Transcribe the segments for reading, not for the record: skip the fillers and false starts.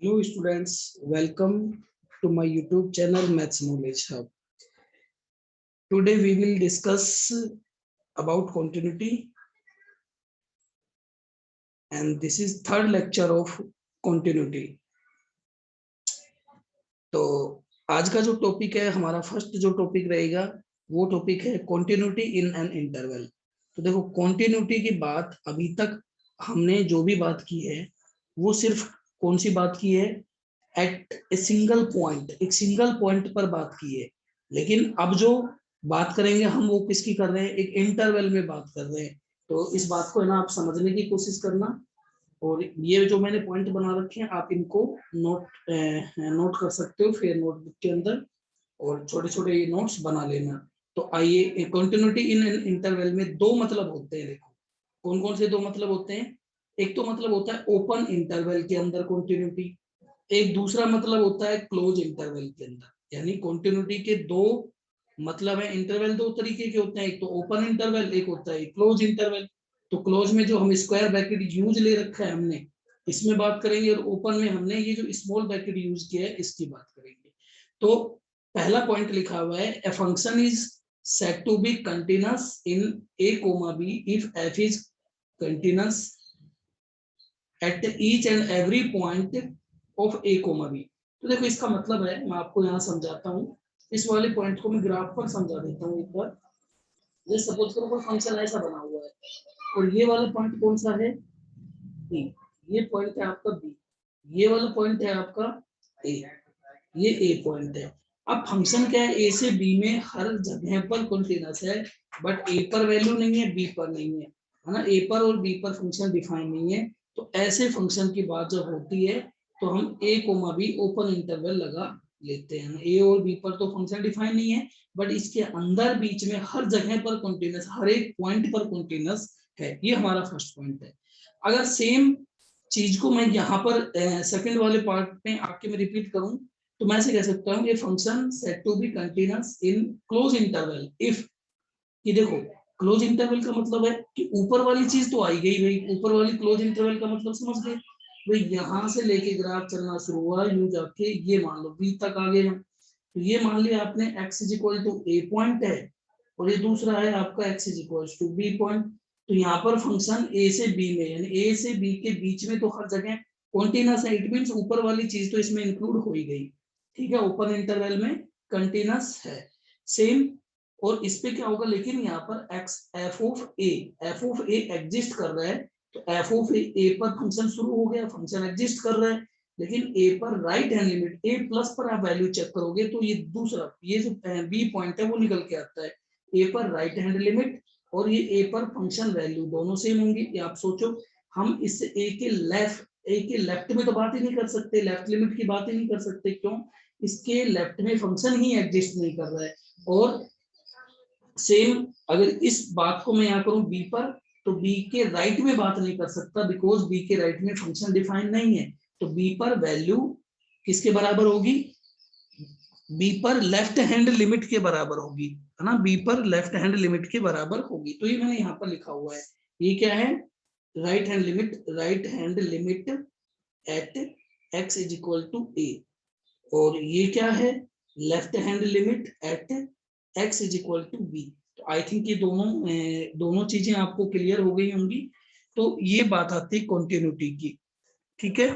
Hello students, welcome to my YouTube channel Maths Knowledge Hub. Today we will discuss about continuity and this is third lecture of continuity. तो आज का जो topic है हमारा first जो topic रहेगा वो टॉपिक है continuity in an interval. तो देखो continuity की बात अभी तक हमने जो भी बात की है वो सिर्फ कौन सी बात की है एट ए सिंगल पॉइंट, एक सिंगल पॉइंट पर बात की है। लेकिन अब जो बात करेंगे हम वो किसकी कर रहे हैं, एक इंटरवल में बात कर रहे हैं। तो इस बात को है ना आप समझने की कोशिश करना और ये जो मैंने पॉइंट बना रखे हैं आप इनको नोट कर सकते हो फिर नोटबुक के अंदर और छोटे छोटे ये नोट्स बना लेना। तो आइए, कंटिन्यूटी इन इंटरवल में दो मतलब होते हैं। देखो कौन कौन से दो मतलब होते हैं। एक तो मतलब होता है ओपन इंटरवल के अंदर कंटिन्यूटी, एक दूसरा मतलब होता है क्लोज इंटरवल के अंदर। यानी कंटिन्यूटी के दो मतलब है। इंटरवल दो तरीके के होते हैं, एक तो ओपन इंटरवल, एक होता है क्लोज इंटरवल। तो क्लोज में जो हम स्क्वायर ब्रैकेट यूज ले रखा है हमने इसमें बात करेंगे और ओपन में हमने ये जो स्मॉल ब्रैकेट यूज किया है इसकी बात करेंगे। तो पहला पॉइंट लिखा हुआ है a function is said to be continuous in a comma b if f is continuous at each and every point of a comma b। तो देखो इसका मतलब है, मैं आपको यहाँ समझाता हूँ। इस वाले पॉइंट को मैं ग्राफ पर समझा देता हूँ एक बार। जैसे सपोज करो कोई फंक्शन ऐसा बना हुआ है और ये वाला पॉइंट कौन सा है, बी। ये पॉइंट है आपका बी, ये वाला पॉइंट है आपका ए, ये ए पॉइंट है। अब फंक्शन क्या है, ए से बी में हर जगह पर कंटीन्यूअस है बट ए पर वैल्यू नहीं है, बी पर नहीं है ना। ए पर और बी पर फंक्शन डिफाइन नहीं है। तो ऐसे फंक्शन की बात जब होती है तो हम ए कोमा बी ओपन इंटरवल लगा लेते हैं। ए और बी पर तो फंक्शन डिफाइन नहीं है बट इसके अंदर बीच में हर जगह पर कंटीन्यूअस, हर एक पॉइंट पर कंटीन्यूअस है। ये हमारा फर्स्ट पॉइंट है। अगर सेम चीज को मैं यहाँ पर सेकंड वाले पार्ट में आपके में रिपीट करूं तो मैं ऐसे कह सकता हूँ ये function said to be continuous in close interval if. कि देखो क्लोज इंटरवल का मतलब है कि ऊपर वाली चीज तो आई गई भाई, ऊपर वाली क्लोज इंटरवल का मतलब समझ गए भाई। यहां से लेके ग्राफ चलना शुरू हुआ यूं जाके ये मान लो बी तक आ गए हम। तो ये मान लिया आपने x is equal to a point है और ये दूसरा है आपका x is equal to b point. तो यहाँ पर फंक्शन ए से बी में यानी ए से बी के बीच में तो हर जगह कॉन्टिन्यूअस है। इट मींस ऊपर वाली चीज तो इसमें इंक्लूड हो ही गई। ठीक है, ओपन इंटरवल में कंटिन्यूअस है सेम। और इस पे क्या होगा, लेकिन यहाँ पर x F of A exist कर रहा है। तो एफ ऑफ ए पर फंक्शन शुरू हो गया, फंक्शन एग्जिस्ट कर रहा है। लेकिन ए पर राइट हैंड लिमिट ए प्लस पर आप वैल्यू चेक करोगे तो ये दूसरा ये जो बी पॉइंट है वो निकल के आता है। ए पर राइट हैंड लिमिट और ये ए पर फंक्शन वैल्यू दोनों सेम होंगी। ये आप सोचो, हम इससे ए के लेफ्ट में तो बात ही नहीं कर सकते, लेफ्ट लिमिट की बात ही नहीं कर सकते। क्यों? इसके लेफ्ट में फंक्शन ही एग्जिस्ट नहीं कर रहा है। और सेम अगर इस बात को मैं यहाँ करूं बी पर तो बी के राइट में बात नहीं कर सकता बिकॉज बी के राइट में फंक्शन डिफाइन नहीं है। तो बी पर वैल्यू किसके बराबर होगी, बी पर लेफ्ट हैंड लिमिट के बराबर होगी, है ना। बी पर लेफ्ट हैंड लिमिट के बराबर होगी। तो ये मैंने यहाँ पर लिखा हुआ है, ये क्या है, right hand limit at x is equal to a. और ये क्या है, left hand limit at x is equal to b. तो आई थिंक ये दोनों चीजें आपको क्लियर हो गई होंगी। तो ये बात आती है कॉन्टिन्यूटी की। ठीक है,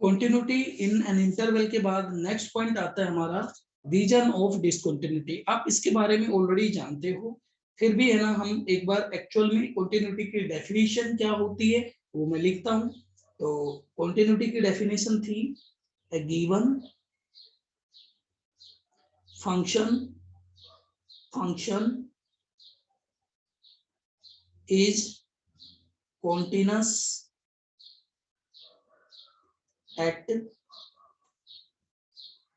कॉन्टिन्यूटी इन एन इंटरवल के बाद नेक्स्ट पॉइंट आता है हमारा रीजन ऑफ डिसकंटिन्यूटी। आप इसके बारे में ऑलरेडी जानते हो, फिर भी है ना हम एक बार एक्चुअल में कॉन्टिन्यूटी की डेफिनेशन क्या होती है वो मैं लिखता हूं। तो कॉन्टिन्यूटी की डेफिनेशन थी a given function is continuous at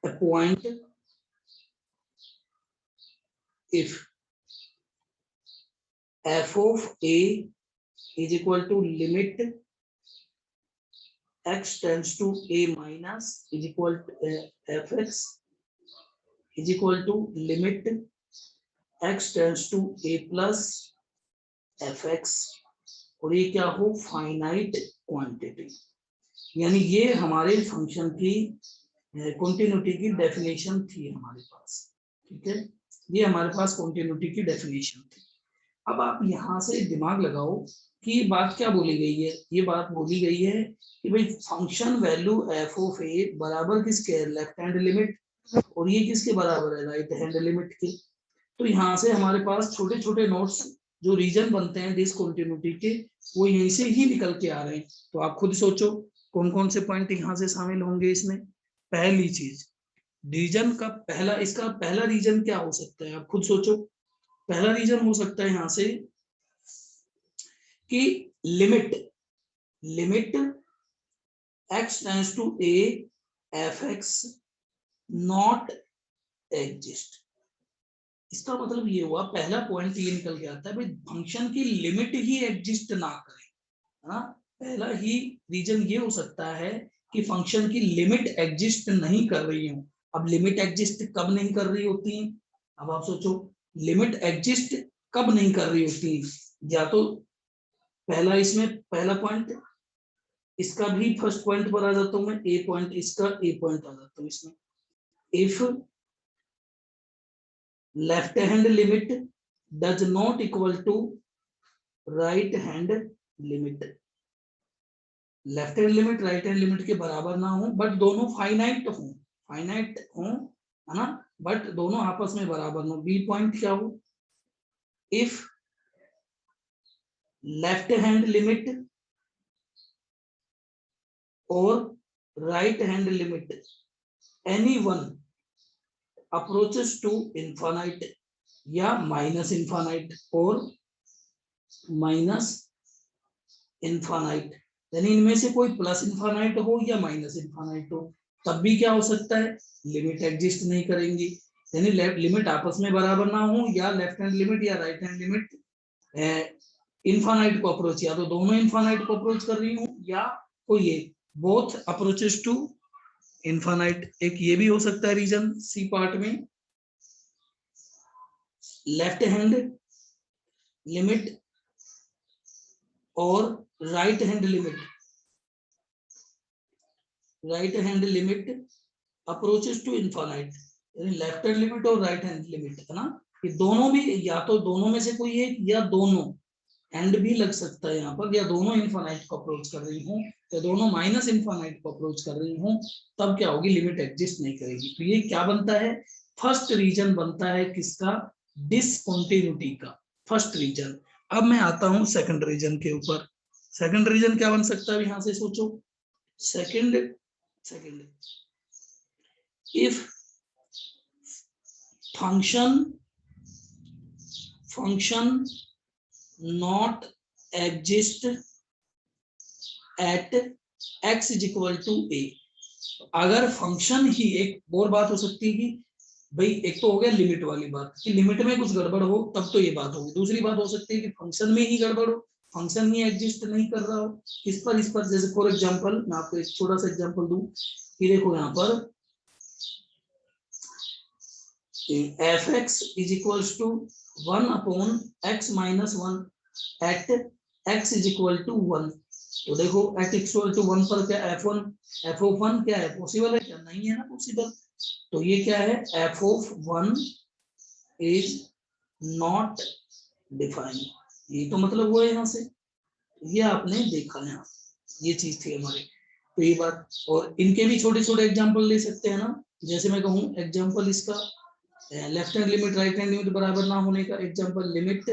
a point if f of a is equal to limit x tends to a minus is equal to fx is equal to limit x tends to a plus fx और ये क्या हो, finite quantity. यानी ये हमारे function की continuity की definition थी हमारे पास। ठीक है, ये हमारे पास कॉन्टिन्यूटी की डेफिनेशन थी। अब आप यहाँ से दिमाग लगाओ कि बात क्या बोली गई है। ये बात बोली गई है कि भाई फंक्शन वैल्यू एफ ऑफ ए बराबर किसके है, लेफ्ट हैंड लिमिट, और ये किसके बराबर है, राइट हैंड लिमिट के। तो यहाँ से हमारे पास छोटे छोटे नोट्स जो रीजन बनते हैं डिसकंटिन्यूटी के, वो यहीं से ही निकल के आ रहे हैं। तो आप खुद सोचो कौन कौन से पॉइंट यहाँ से शामिल होंगे इसमें। पहली चीज, रीजन का पहला, इसका पहला रीजन क्या हो सकता है, आप खुद सोचो। पहला रीजन हो सकता है यहाँ से कि limit limit x tends to a f x not exist. इसका मतलब ये हुआ, पहला पॉइंट ये निकल के आता है भाई फंक्शन की लिमिट ही एग्जिस्ट ना करे, है ना। पहला ही रीजन ये हो सकता है कि फंक्शन की लिमिट एग्जिस्ट नहीं कर रही हो। अब लिमिट एग्जिस्ट कब नहीं कर रही होती है, अब आप सोचो लिमिट एग्जिस्ट कब नहीं कर रही होती। या तो पहला, इसमें पहला पॉइंट, इसका भी फर्स्ट पॉइंट पर आ जाता हूं मैं, ए पॉइंट, इसका ए पॉइंट आ जाता हूं इसमें। If left hand limit does not equal to right hand limit, left hand limit right hand limit के बराबर ना हो बट दोनों फाइनाइट हो, है ना, बट दोनों आपस में बराबर ना हो। बी पॉइंट क्या हो, इफ लेफ्ट हैंड लिमिट और right hand limit any one approaches to infinite या माइनस इनफाइनाइट और माइनस इनफाइनाइट, यानी इनमें से कोई प्लस इनफाइनाइट हो या माइनस इनफाइनाइट हो, तब भी क्या हो सकता है, लिमिट एग्जिस्ट नहीं करेंगी। यानी लिमिट आपस में बराबर ना हो, या लेफ्ट हैंड लिमिट या राइट हैंड लिमिट इनफाइनाइट को अप्रोच, या तो दोनों इनफाइनाइट को अप्रोच कर रही हूं, या कोई एक, बोथ अप्रोचेस टू इनफाइनाइट। एक ये भी हो सकता है रीजन सी पार्ट में, लेफ्ट हैंड लिमिट और right hand limit approaches to infinite, यानी लेफ्ट हैंड लिमिट और राइट हैंड लिमिट, है ना, ये दोनों भी, या तो दोनों में से कोई एक या दोनों, एंड भी लग सकता है यहाँ पर, या दोनों इनफाइनाइट को अप्रोच कर रही हूँ या दोनों माइनस इनफाइनाइट को अप्रोच कर रही हूँ, तब क्या होगी, लिमिट एग्जिस्ट नहीं करेगी। तो ये क्या बनता है, फर्स्ट रीजन बनता है किसका, डिसकंटिन्यूटी का, फर्स्ट रीजन। अब मैं आता हूं सेकंड रीजन के ऊपर। सेकंड रीजन क्या बन सकता है, यहां से सोचो। Second if function not exist at x is equal to a, अगर फंक्शन ही, एक और बात हो सकती है कि भाई एक तो हो गया लिमिट वाली बात कि लिमिट में कुछ गड़बड़ हो तब तो ये बात होगी, दूसरी बात हो सकती है कि फंक्शन में ही गड़बड़ हो, फंक्शन ही एग्जिस्ट नहीं कर रहा हो। इस पर जैसे फॉर एग्जांपल मैं आपको एक छोटा सा एग्जांपल दूं कि देखो यहाँ पर f x is equals to 1 upon x minus 1 at x is equal to 1। तो देखो एट इक्वल टू 1 पर क्या एफ ऑफ 1 क्या है, पॉसिबल है क्या, नहीं है ना पॉसिबल। तो ये क्या है, F of 1 is not defined, ये तो मतलब वो है यहाँ से, ये आपने देखा यहाँ, ये चीज थी हमारी। तो ये बात, और इनके भी छोटे छोटे एग्जांपल ले सकते हैं ना, जैसे मैं कहूँ एग्जांपल इसका, left hand limit right hand limit बराबर ना होने का example, limit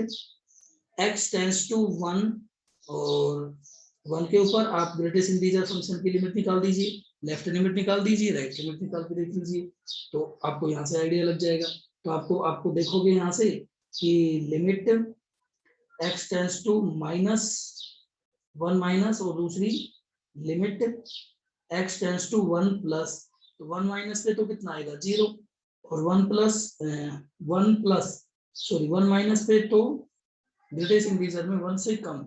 x tends to 1 और 1 के ऊपर आप ग्रेटेस्ट इंटीजर फंक्शन की लिमिट निकाल दीजिए, लेफ्ट लिमिट निकाल दीजिए, राइट लिमिट निकाल के देख लीजिए, तो आपको यहाँ से आइडिया लग जाएगा। तो आपको देखोगे यहाँ से कि limit x tends to -1 minus, और दूसरी limit x tends to 1 plus, तो 1 माइनस पे तो कितना आएगा 0, और 1 माइनस पे तो ग्रेटेस्ट इंटीजर में 1 से कम,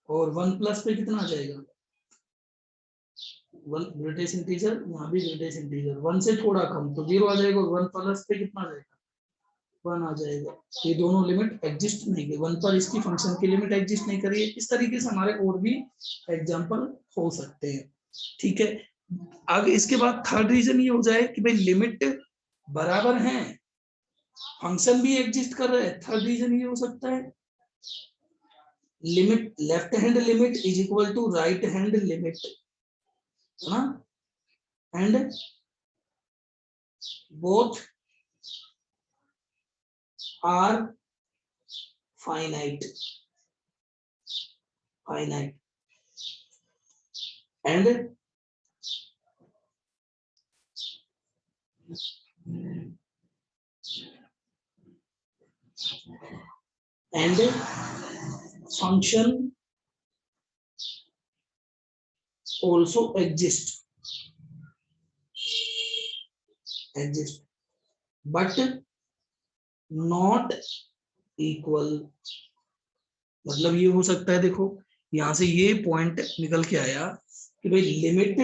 और 1 प्लस पे कितना आ जाएगा, 1 ग्रेटेस्ट इंटीजर, यहाँ भी ग्रेटेस्ट इंटीजर 1 से थोड़ा कम, तो 0 आ जाएगा, और 1 प्लस पे कितना आ जाएगा 1 आ जाएगा। ये दोनों लिमिट एग्जिस्ट नहीं की, 1 पर इसकी फंक्शन की लिमिट एग्जिस्ट नहीं करी है। इस तरीके से हमारे और भी एग्जांपल हो सकते हैं, ठीक है। आगे इसके बाद थर्ड रीजन ये हो जाए कि भाई लिमिट बराबर हैं, फंक्शन भी एग्जिस्ट कर रहा है। थर्ड रीजन ये हो सकता है limit, left hand limit is equal to right hand limit, है ना, and both are finite, finite and function also exist but not equal। मतलब ये हो सकता है, देखो यहां से ये पॉइंट निकल के आया कि भाई limit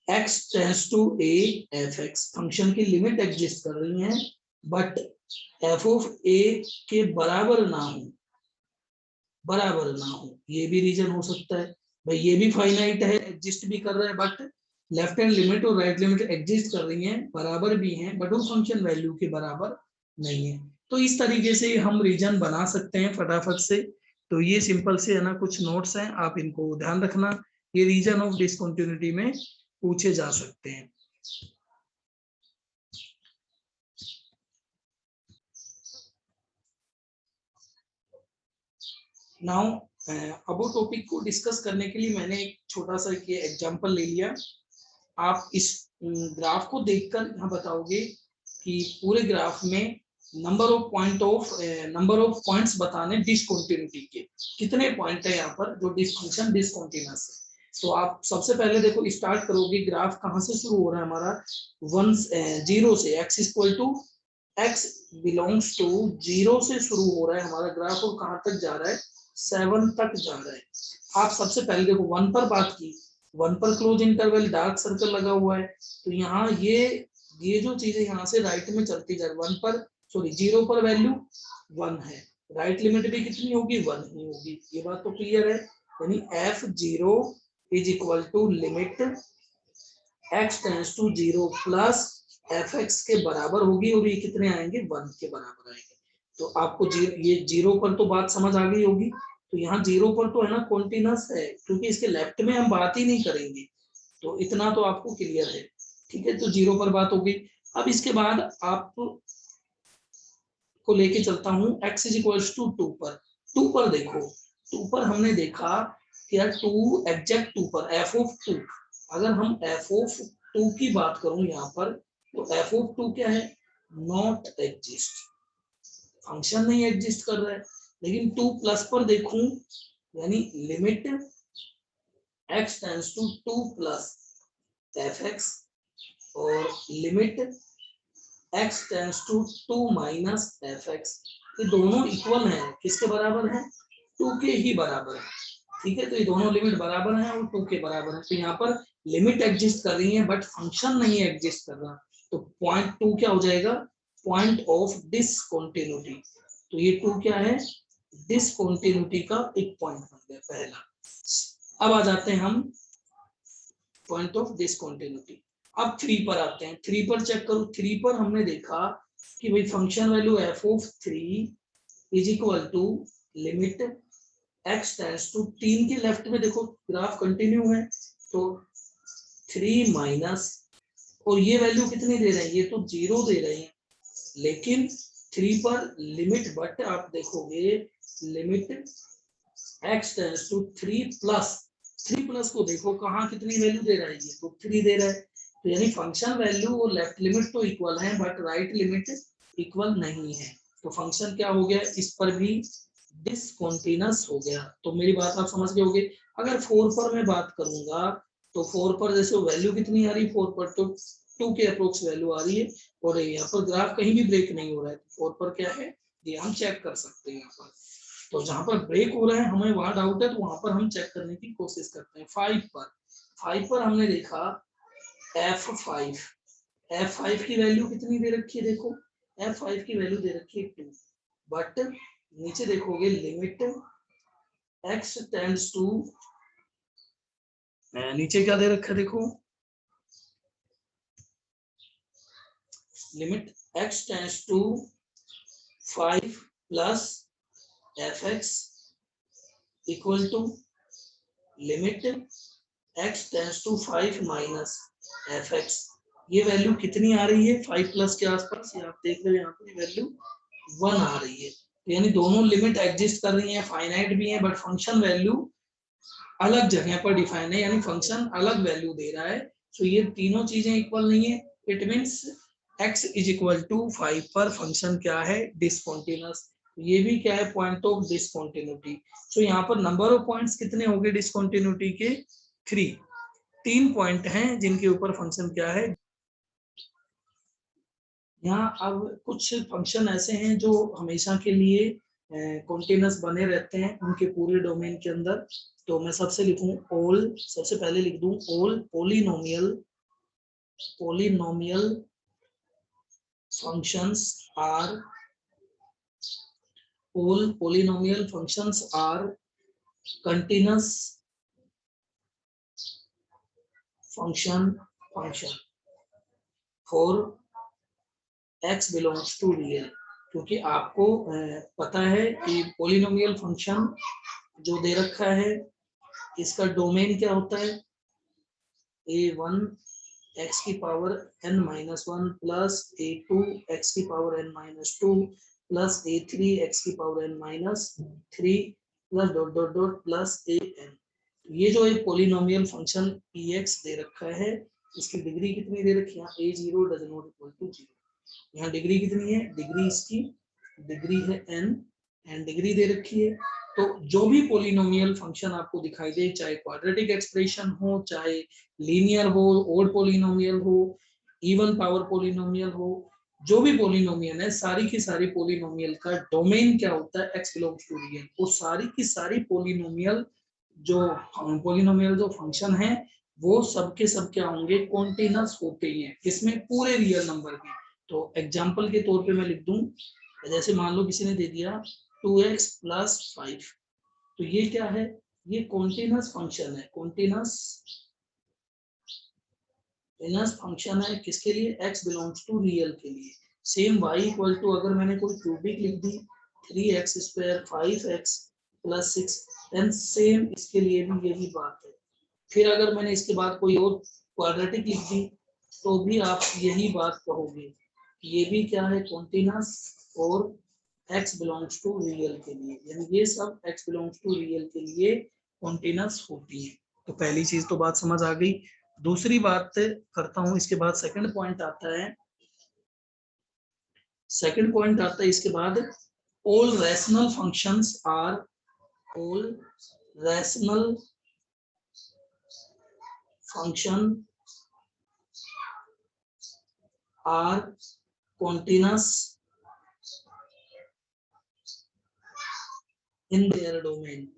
x tends to a f x, function की लिमिट एग्जिस्ट कर रही है बट f ऑफ a के बराबर ना हो, बराबर ना हो, ये भी रीजन हो सकता है। भाई ये भी फाइनाइट है, एग्जिस्ट भी कर रहा है, बट लेफ्ट हैंड लिमिट और राइट लिमिट एग्जिस्ट कर रही हैं, बराबर भी हैं, बट वो फंक्शन वैल्यू के बराबर नहीं है। तो इस तरीके से हम रीजन बना सकते हैं फटाफट से। तो ये सिंपल से है ना कुछ नोट्स हैं, आप इनको ध्यान रखना, ये रीजन ऑफ डिसकंटिन्यूटी में पूछे जा सकते हैं। नाउ अब वो टॉपिक को डिस्कस करने के लिए मैंने एक छोटा सा ये एग्जांपल ले लिया। आप इस ग्राफ को देखकर यहाँ बताओगे कि पूरे ग्राफ में नंबर ऑफ पॉइंट्स बताने डिसकंटिन्यूटी के, कितने पॉइंट है यहाँ पर जो फंक्शन डिसकंटिन्यूअस है। तो आप सबसे पहले देखो स्टार्ट करोगे, ग्राफ कहाँ से शुरू हो रहा है हमारा 0 से, x बिलोंग्स टू 0 से शुरू हो रहा है हमारा ग्राफ और कहाँ तक जा रहा है 7 तक जा रहा है। आप सबसे पहले देखो 1 पर बात की, 1 पर क्लोज इंटरवल डार्क सर्कल लगा हुआ है, तो यहाँ ये जो चीजें यहाँ से राइट में चलती जा रही, 1 पर सॉरी 0 पर वैल्यू 1 है, राइट लिमिट भी कितनी होगी 1 ही होगी, ये बात तो क्लियर है। यानी f0 is equal to limit x tends to 0 plus fx के बराबर होगी और ये कितने आएंगे 1 के बराबर आएंगे। तो आपको ये 0 पर तो बात समझ आ गई होगी। तो यहाँ 0 पर तो है ना कॉन्टिन्यूअस है, क्योंकि इसके लेफ्ट में हम बात ही नहीं करेंगे, तो इतना तो आपको क्लियर है, ठीक है। तो 0 पर बात होगी। अब इसके बाद आप को लेके चलता हूँ x इज इक्वल्स टू 2 पर। 2 पर देखो, 2 पर हमने देखा कि यार 2 एग्जैक्ट 2 पर f ऑफ 2, अगर हम f ऑफ 2 की बात करूं यहाँ पर, तो f ऑफ 2 क्या है, नॉट एग्जिस्ट, फंक्शन नहीं एग्जिस्ट कर रहा है। लेकिन 2 प्लस पर देखूं, यानी limit x tends to 2 plus fx और limit x tends to 2 minus fx, ये दोनों इक्वल हैं, किसके बराबर हैं 2 के ही बराबर है, ठीक है। तो ये दोनों लिमिट बराबर हैं और 2 के बराबर है। तो यहाँ पर लिमिट एग्जिस्ट कर रही है बट फंक्शन नहीं एग्जिस्ट कर रहा, तो पॉइंट 2 क्या हो जाएगा, पॉइंट ऑफ डिसकंटिन्यूटी। तो ये 2 क्या है, डिसकंटिन्यूटी का एक पॉइंट बन गया पहला। अब आ जाते हैं हम पॉइंट ऑफ डिसकंटिन्यूटी। अब 3 पर आते हैं, 3 पर चेक करो। 3 पर हमने देखा कि भाई function value f of 3 is equal to limit x tends to 3 के लेफ्ट में देखो ग्राफ कंटिन्यू है, तो 3 माइनस, और ये वैल्यू कितनी दे रहे हैं, ये तो 0 दे रहे हैं, लेकिन 3 पर लिमिट, बट आप देखोगे limit x tends to 3 plus, 3 plus को देखो कहाँ कितनी वैल्यू दे रहा है, ये तो 3 दे रहा है। तो यानी फंक्शन वैल्यू और लेफ्ट लिमिट तो इक्वल है बट राइट लिमिट इक्वल नहीं है, तो फंक्शन क्या हो गया, इस पर भी डिसकंटिन्यूअस हो गया। तो मेरी बात आप समझ गए होंगे। अगर 4 पर मैं बात करूंगा, तो 4 पर जैसे वैल्यू कितनी आ रही है, 4 पर तो 2 के अप्रोक्स वैल्यू आ रही है और यहाँ पर ग्राफ कहीं भी ब्रेक नहीं हो रहा है, 4 पर क्या है ये हम चेक कर सकते हैं यहाँ पर। तो जहां पर ब्रेक हो रहा है हमें वहां डाउट है, तो वहां पर हम चेक करने की कोशिश करते हैं। 5 पर हमने देखा f5 की वैल्यू कितनी दे रखी है, देखो f5 की वैल्यू दे रखी है 2, बट नीचे देखोगे लिमिट x टेंड्स टू, नीचे क्या दे रखा है देखो, limit x tends to 5 plus fx equal to limit x tends to 5 minus fx। ये वैल्यू कितनी आ रही है 5 प्लस के आसपास, ये आप देख रहे हो यहाँ पे वैल्यू 1 आ रही है, यानी दोनों लिमिट एग्जिस्ट कर रही हैं, फाइनाइट भी है, बट फंक्शन वैल्यू अलग जगह पर डिफाइन है, यानी फंक्शन अलग वैल्यू दे रहा है। सो ये तीनों चीजें इक्वल नहीं है, it means x is equal to 5 पर फंक्शन क्या है, डिसकंटीन्यूअस। ये भी क्या है, पॉइंट ऑफ डिसकंटिन्यूटी। सो यहाँ पर नंबर ऑफ पॉइंट्स कितने हो गए डिसकंटिन्यूटी के, 3 पॉइंट हैं जिनके ऊपर फंक्शन क्या है। यहाँ अब कुछ फंक्शन ऐसे हैं जो हमेशा के लिए कॉन्टिन्यूअस बने रहते हैं उनके पूरे डोमेन के अंदर। तो मैं सबसे लिखूं ऑल, सबसे पहले लिख दूं all polynomial functions are, all polynomial functions are continuous function for x belongs to real। क्योंकि आपको पता है कि पोलिनोमियल फंक्शन जो दे रखा है इसका डोमेन क्या होता है, a1 x की power n minus 1 plus a2 x की power n minus 2 plus a3 x की power n minus 3 plus dot dot dot plus an। ये जो एक पोलिनोमियल फंक्शन px दे रखा है, इसकी डिग्री कितनी दे रखी है, a0 does not equal to 0। यहाँ डिग्री कितनी है, डिग्री इसकी डिग्री है n, एंड डिग्री दे रखी है। तो जो भी पोलिनोमियल फंक्शन आपको दिखाई दे, चाहे क्वाड्रेटिक एक्सप्रेशन हो, चाहे लीनियर हो, ओड पोलिनोमियल हो, इवन पावर पोलिनोमियल हो, जो भी पोलिनोमियल है, सारी की सारी पोलिनोमियल का डोमेन क्या होता है, x बिलोंग्स टू रियल। वो सारी की सारी पोलिनोमियल जो फंक्शन है वो सबके सब क्या होंगे, कॉन्टिन्यूअस होते हैं, इसमें पूरे रियल नंबर के। तो एग्जांपल के तौर पे मैं लिख दूं, जैसे मान लो किसी ने दे दिया 2x प्लस 5, तो ये क्या है, ये कॉन्टिन्यूअस फंक्शन है, कॉन्टिन्यूअस फंक्शन है किसके लिए, x बिलोंग्स टू रियल के लिए। सेम y इक्वल टू, अगर मैंने कोई क्यूबिक लिख दी 3x square 5x plus 6, then same इसके लिए भी यही बात है। फिर अगर मैंने इसके बाद कोई और क्वाड्रेटिक लिख दी तो भी आप यही बात कहोगे, ये भी क्या है, कॉन्टिन्यूअस और x बिलोंग्स टू रियल के लिए, यानी ये सब x बिलोंग्स टू रियल के लिए कॉन्टिन्यूअस होती है। तो पहली चीज तो बात समझ आ गई। दूसरी बात करता हूं, इसके बाद सेकंड पॉइंट आता है, इसके बाद all rational functions are continuous in their domain।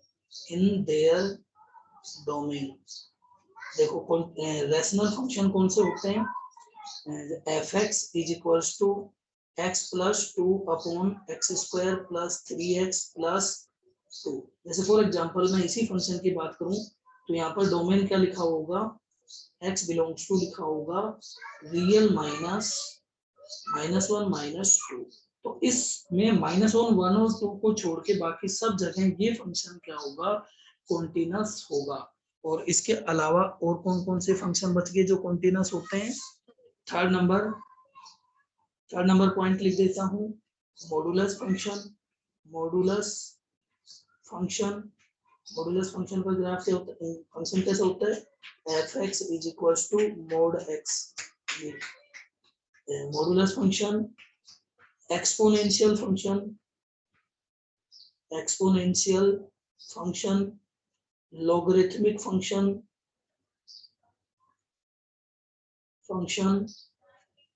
देखो रैशनल फंक्शन कौन से होते हैं, fx is equals to x plus 2 upon x square plus 3x plus 2। जैसे फॉर एग्जांपल मैं इसी फंक्शन की बात करूं तो यहाँ पर डोमेन क्या लिखा होगा, x बिलोंग्स टू लिखा होगा रियल माइनस 1 माइनस 2। तो इसमें -1, 1 और 2 को छोड़ के बाकी सब जगह ये फंक्शन क्या होगा, कॉन्टिन्यूअस होगा। और इसके अलावा और कौन कौन से फंक्शन बच गए जो कॉन्टिन्यूअस होते हैं, थर्ड नंबर पॉइंट लिख देता हूं, मॉडुलस फंक्शन का ग्राफ क्या होता है, फंक्शन कैसे होता है, fx is equals to mod x। Modulus function, exponential function, logarithmic function,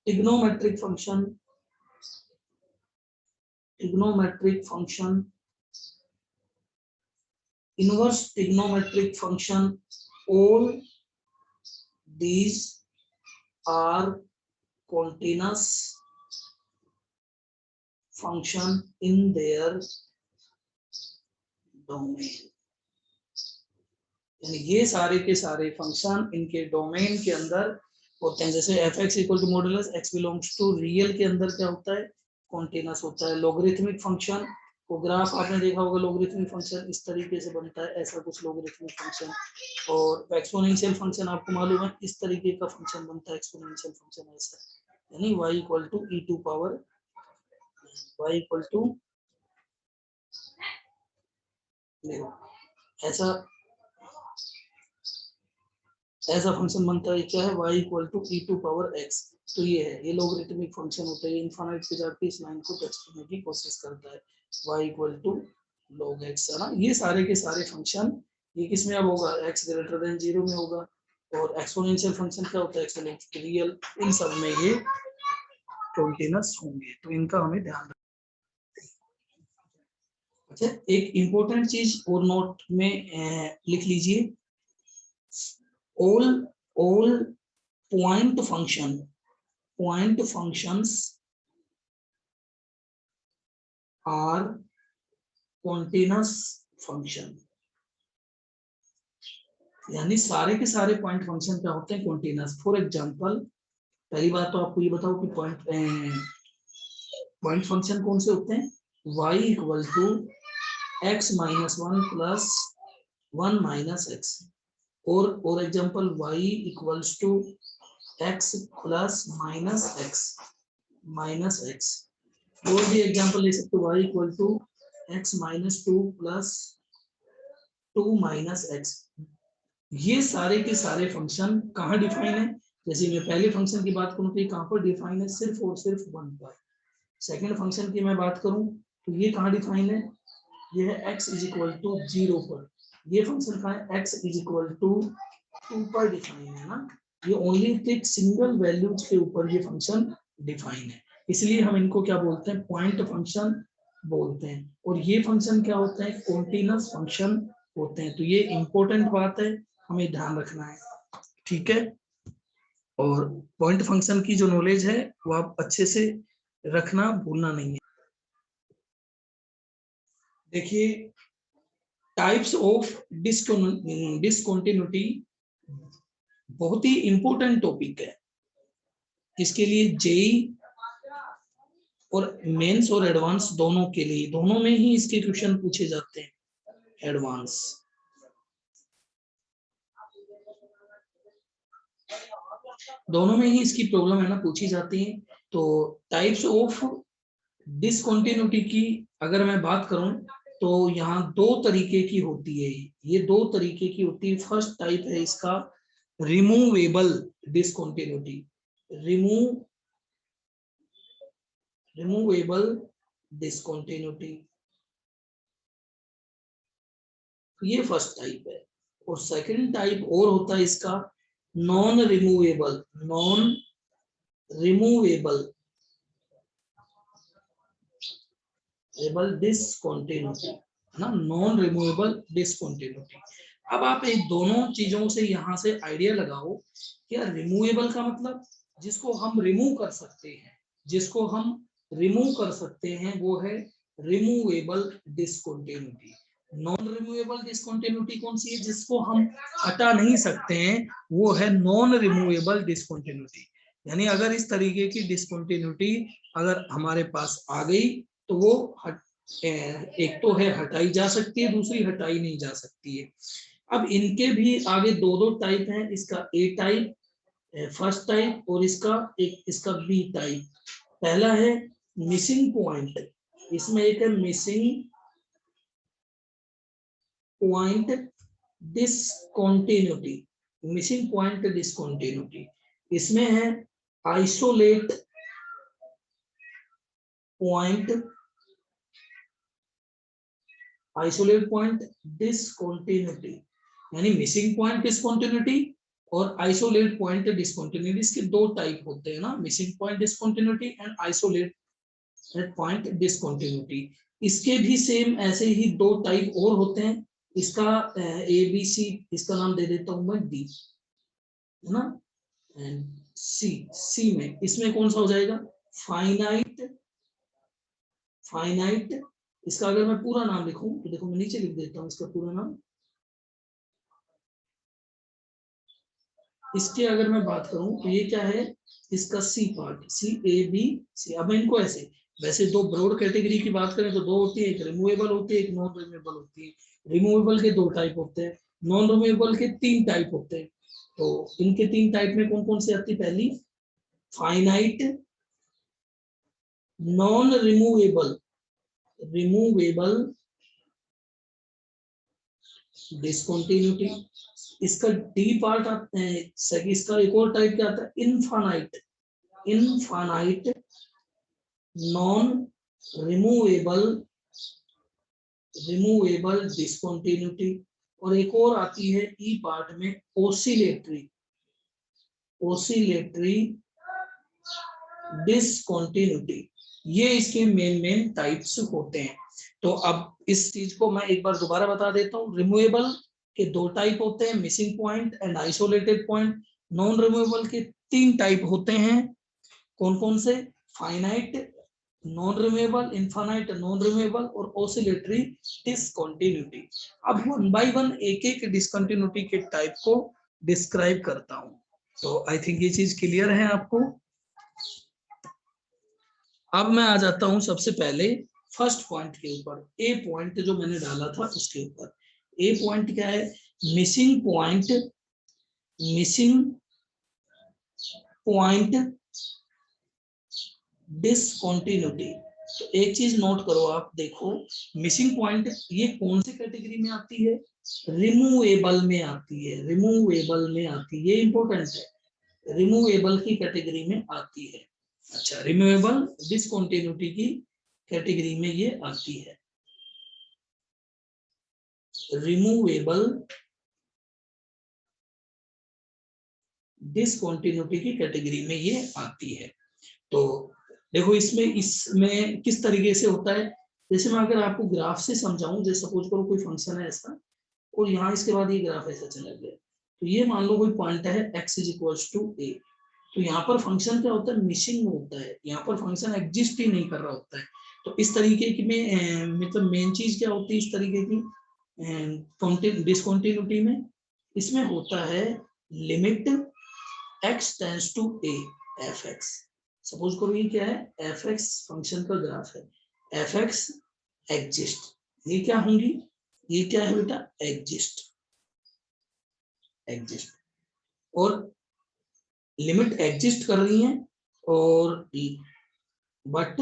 trigonometric function, inverse trigonometric function, all these are continuous function in their domain, यानी ये सारे के सारे फंक्शन इनके डोमेन के अंदर होते हैं। जैसे f x equal to modulus x belongs to real के अंदर क्या होता है, कॉन्टिन्यूस होता है। लॉगरिथमिक फंक्शन को ग्राफ आपने देखा होगा, लॉगरिथमिक फंक्शन इस तरीके से बनता है, ऐसा कुछ लॉगरिथमिक फंक्शन। और एक्सपोनेंशियल फंक्शन आपको मालूम है इस तरीके का फंक्शन बनता है, एक्सपोनेंशियल फंक्शन ऐसा, यानी y equal to e to power y equal to ऐसा ऐसा फंक्शन बनता है, क्या है, y equal to e to power x। तो ये है, ये लॉगरिथमिक फंक्शन होता है, इनफाइनाइट पे जाके इस लाइन को टच करने की कोशिश करता है, y equal to log x, है ना। ये सारे के सारे फंक्शन ये किस में अब होगा, x ग्रेटर देन 0 में होगा। और एक्सपोनेंशियल फंक्शन क्या होता है, एक्सपोनेंशियल रियल, इन सब में ये कॉन्टिन्यूअस होंगे, तो इनका हमें ध्यान रखना। अच्छा, एक इंपॉर्टेंट चीज और नोट में लिख लीजिए, all point functions are continuous function, यानी सारे के सारे पॉइंट फंक्शन क्या होते हैं, कॉन्टिन्यूस। फॉर एग्जांपल, पहली बात तो आपको ये बताओ कि पॉइंट फंक्शन कौन से होते हैं, y equal to x minus 1 plus 1 minus x, और example y equals to x plus minus x. और भी एग्जांपल ले सकते हो, y equal to x minus 2 plus 2 minus x. ये सारे के सारे फंक्शन कहाँ डिफाइन है, जैसे मैं पहले फंक्शन की बात करूं तो ये कहाँ पर डिफाइन है, सिर्फ और सिर्फ 1 पर। सेकेंड फंक्शन की मैं बात करूं तो ये कहाँ डिफाइन है, ये है x इज इक्वल टू 0 पर। ये फंक्शन कहाँ है, x इज इक्वल टू 2 पर डिफाइन है ना। ये ओनली एक सिंगल वैल्यूज के ऊपर ये फंक्शन डिफाइन है, इसलिए हम इनको क्या बोलते हैं, पॉइंट फंक्शन बोलते हैं। और ये फंक्शन क्या होते हैं, कॉन्टिन्यूअस फंक्शन होते हैं। तो ये इंपॉर्टेंट बात है, हमें ध्यान रखना है, ठीक है। और पॉइंट फंक्शन की जो नॉलेज है वो आप अच्छे से रखना, भूलना नहीं है। देखिए, टाइप्स ऑफ डिसकंटिन्यूटी बहुत ही इंपॉर्टेंट टॉपिक है, इसके लिए जेई और मेंस और एडवांस दोनों के लिए, दोनों में ही इसके क्वेश्चन पूछे जाते हैं, एडवांस। दोनों में ही इसकी प्रॉब्लम है ना, पूछी जाती है। तो टाइप्स ऑफ डिसकंटिन्यूटी की अगर मैं बात करूं तो यहाँ दो तरीके की होती है, ये दो तरीके की होती है। फर्स्ट टाइप है इसका रिमूवेबल डिसकंटिन्यूटी, रिमूवेबल डिसकंटिन्यूटी, ये फर्स्ट टाइप है। और सेकंड टाइप और होता है इसका नॉन रिमूवेबल डिसकंटिन्यूटी, है ना, नॉन रिमूवेबल डिसकंटिन्यूटी। अब आप इन दोनों चीजों से यहां से आइडिया लगाओ, क्या रिमूवेबल का मतलब जिसको हम रिमूव कर सकते हैं, जिसको हम रिमूव कर सकते हैं वो है removable discontinuity. Non removable discontinuity कौन सी है, जिसको हम हटा नहीं सकते हैं, वो है नॉन रिमूवेबल डिसकंटिन्यूटी। यानी अगर इस तरीके की डिसकंटिन्यूटी अगर हमारे पास आ गई तो वो एक तो है हटाई जा सकती है, दूसरी हटाई नहीं जा सकती है। अब इनके भी आगे दो दो टाइप हैं, इसका ए टाइप फर्स्ट टाइप और इसका बी टाइप। पहला है मिसिंग पॉइंट, इसमें एक है missing point discontinuity, missing point discontinuity. इसमें है आइसोलेट पॉइंट डिसकंटिन्यूटी, यानी मिसिंग पॉइंट डिसकंटिन्यूटी और आइसोलेट पॉइंट डिसकंटिन्यूटी। इसके दो टाइप होते हैं ना, missing point discontinuity and isolate point discontinuity. इसके भी सेम ऐसे ही दो टाइप और होते हैं। इसका ए बी सी, इसका नाम दे देता हूं मैं डी, है ना, एंड सी में इसमें कौन सा हो जाएगा, फाइनाइट फाइनाइट, इसका अगर मैं पूरा नाम लिखूं तो देखो मैं नीचे लिख देता हूं इसका पूरा नाम। इसके अगर मैं बात करूं तो ये क्या है, इसका C part, C A B C. अब मैं इनको ऐसे, वैसे दो ब्रॉड कैटेगरी की बात करें तो दो होती है, एक रिमूवेबल होती है, एक नॉन रिमूवेबल होती है। रिमूवेबल के दो टाइप होते हैं, नॉन रिमूवेबल के तीन टाइप होते हैं। तो इनके तीन टाइप में कौन कौन सी आती है? पहली finite, non removable, removable discontinuity. इसका डी पार्ट आता है, इसका एक और टाइप क्या आता है? Infinite, infinite non removable, removable discontinuity. और एक और आती है ई पार्ट में, ओसिलेटरी, ओसिलेटरी डिसकंटिन्यूटी। ये इसके मेन टाइप्स होते हैं। तो अब इस चीज को मैं एक बार दोबारा बता देता हूँ। रिमूवेबल के दो टाइप होते हैं, missing point and isolated point. Non removable के तीन टाइप होते हैं, कौन कौन से? Finite, non removable, infinite non removable और ऑसिलेटरी डिसकंटिन्यूटी। अब वन बाय वन एक एक डिसकंटिन्यूटी के टाइप को डिस्क्राइब करता हूं। तो आई थिंक ये चीज क्लियर है आपको। अब मैं आ जाता हूं सबसे पहले फर्स्ट पॉइंट के ऊपर, ए पॉइंट जो मैंने डाला था उसके ऊपर। ए पॉइंट क्या है? Missing point, missing point discontinuity. तो एक चीज नोट करो आप, देखो मिसिंग पॉइंट ये कौन सी कैटेगरी में आती है? रिमूवेबल में आती है, रिमूवेबल में आती है, ये इंपॉर्टेंट है, रिमूवेबल की कैटेगरी में आती है। अच्छा, रिमूवेबल डिसकंटिन्यूटी की कैटेगरी में ये आती है, रिमूवेबल डिसकंटिन्यूटी की कैटेगरी में ये आती है। तो देखो इसमें किस तरीके से होता है, जैसे मैं अगर आपको ग्राफ से समझाऊं, जैसे सपोज करो कोई फंक्शन है ऐसा, और यहाँ इसके बाद ये ग्राफ ऐसा चला गया, तो ये मान लो कोई पॉइंट है x is equals to a। तो यहाँ पर फंक्शन क्या होता है? मिसिंग होता है, यहाँ पर फंक्शन एग्जिस्ट ही नहीं कर रहा होता है। तो इस तरीके की में मतलब मेन चीज क्या होती है इस तरीके की डिसकंटिन्यूटी में? इसमें होता है limit x tends to a f x. Suppose करो ये क्या है? एफ एक्स फंक्शन का ग्राफ है, एफ एक्स एग्जिस्ट, ये क्या होंगी? ये क्या है बेटा? Exist, exist. और लिमिट एग्जिस्ट कर रही है, और बट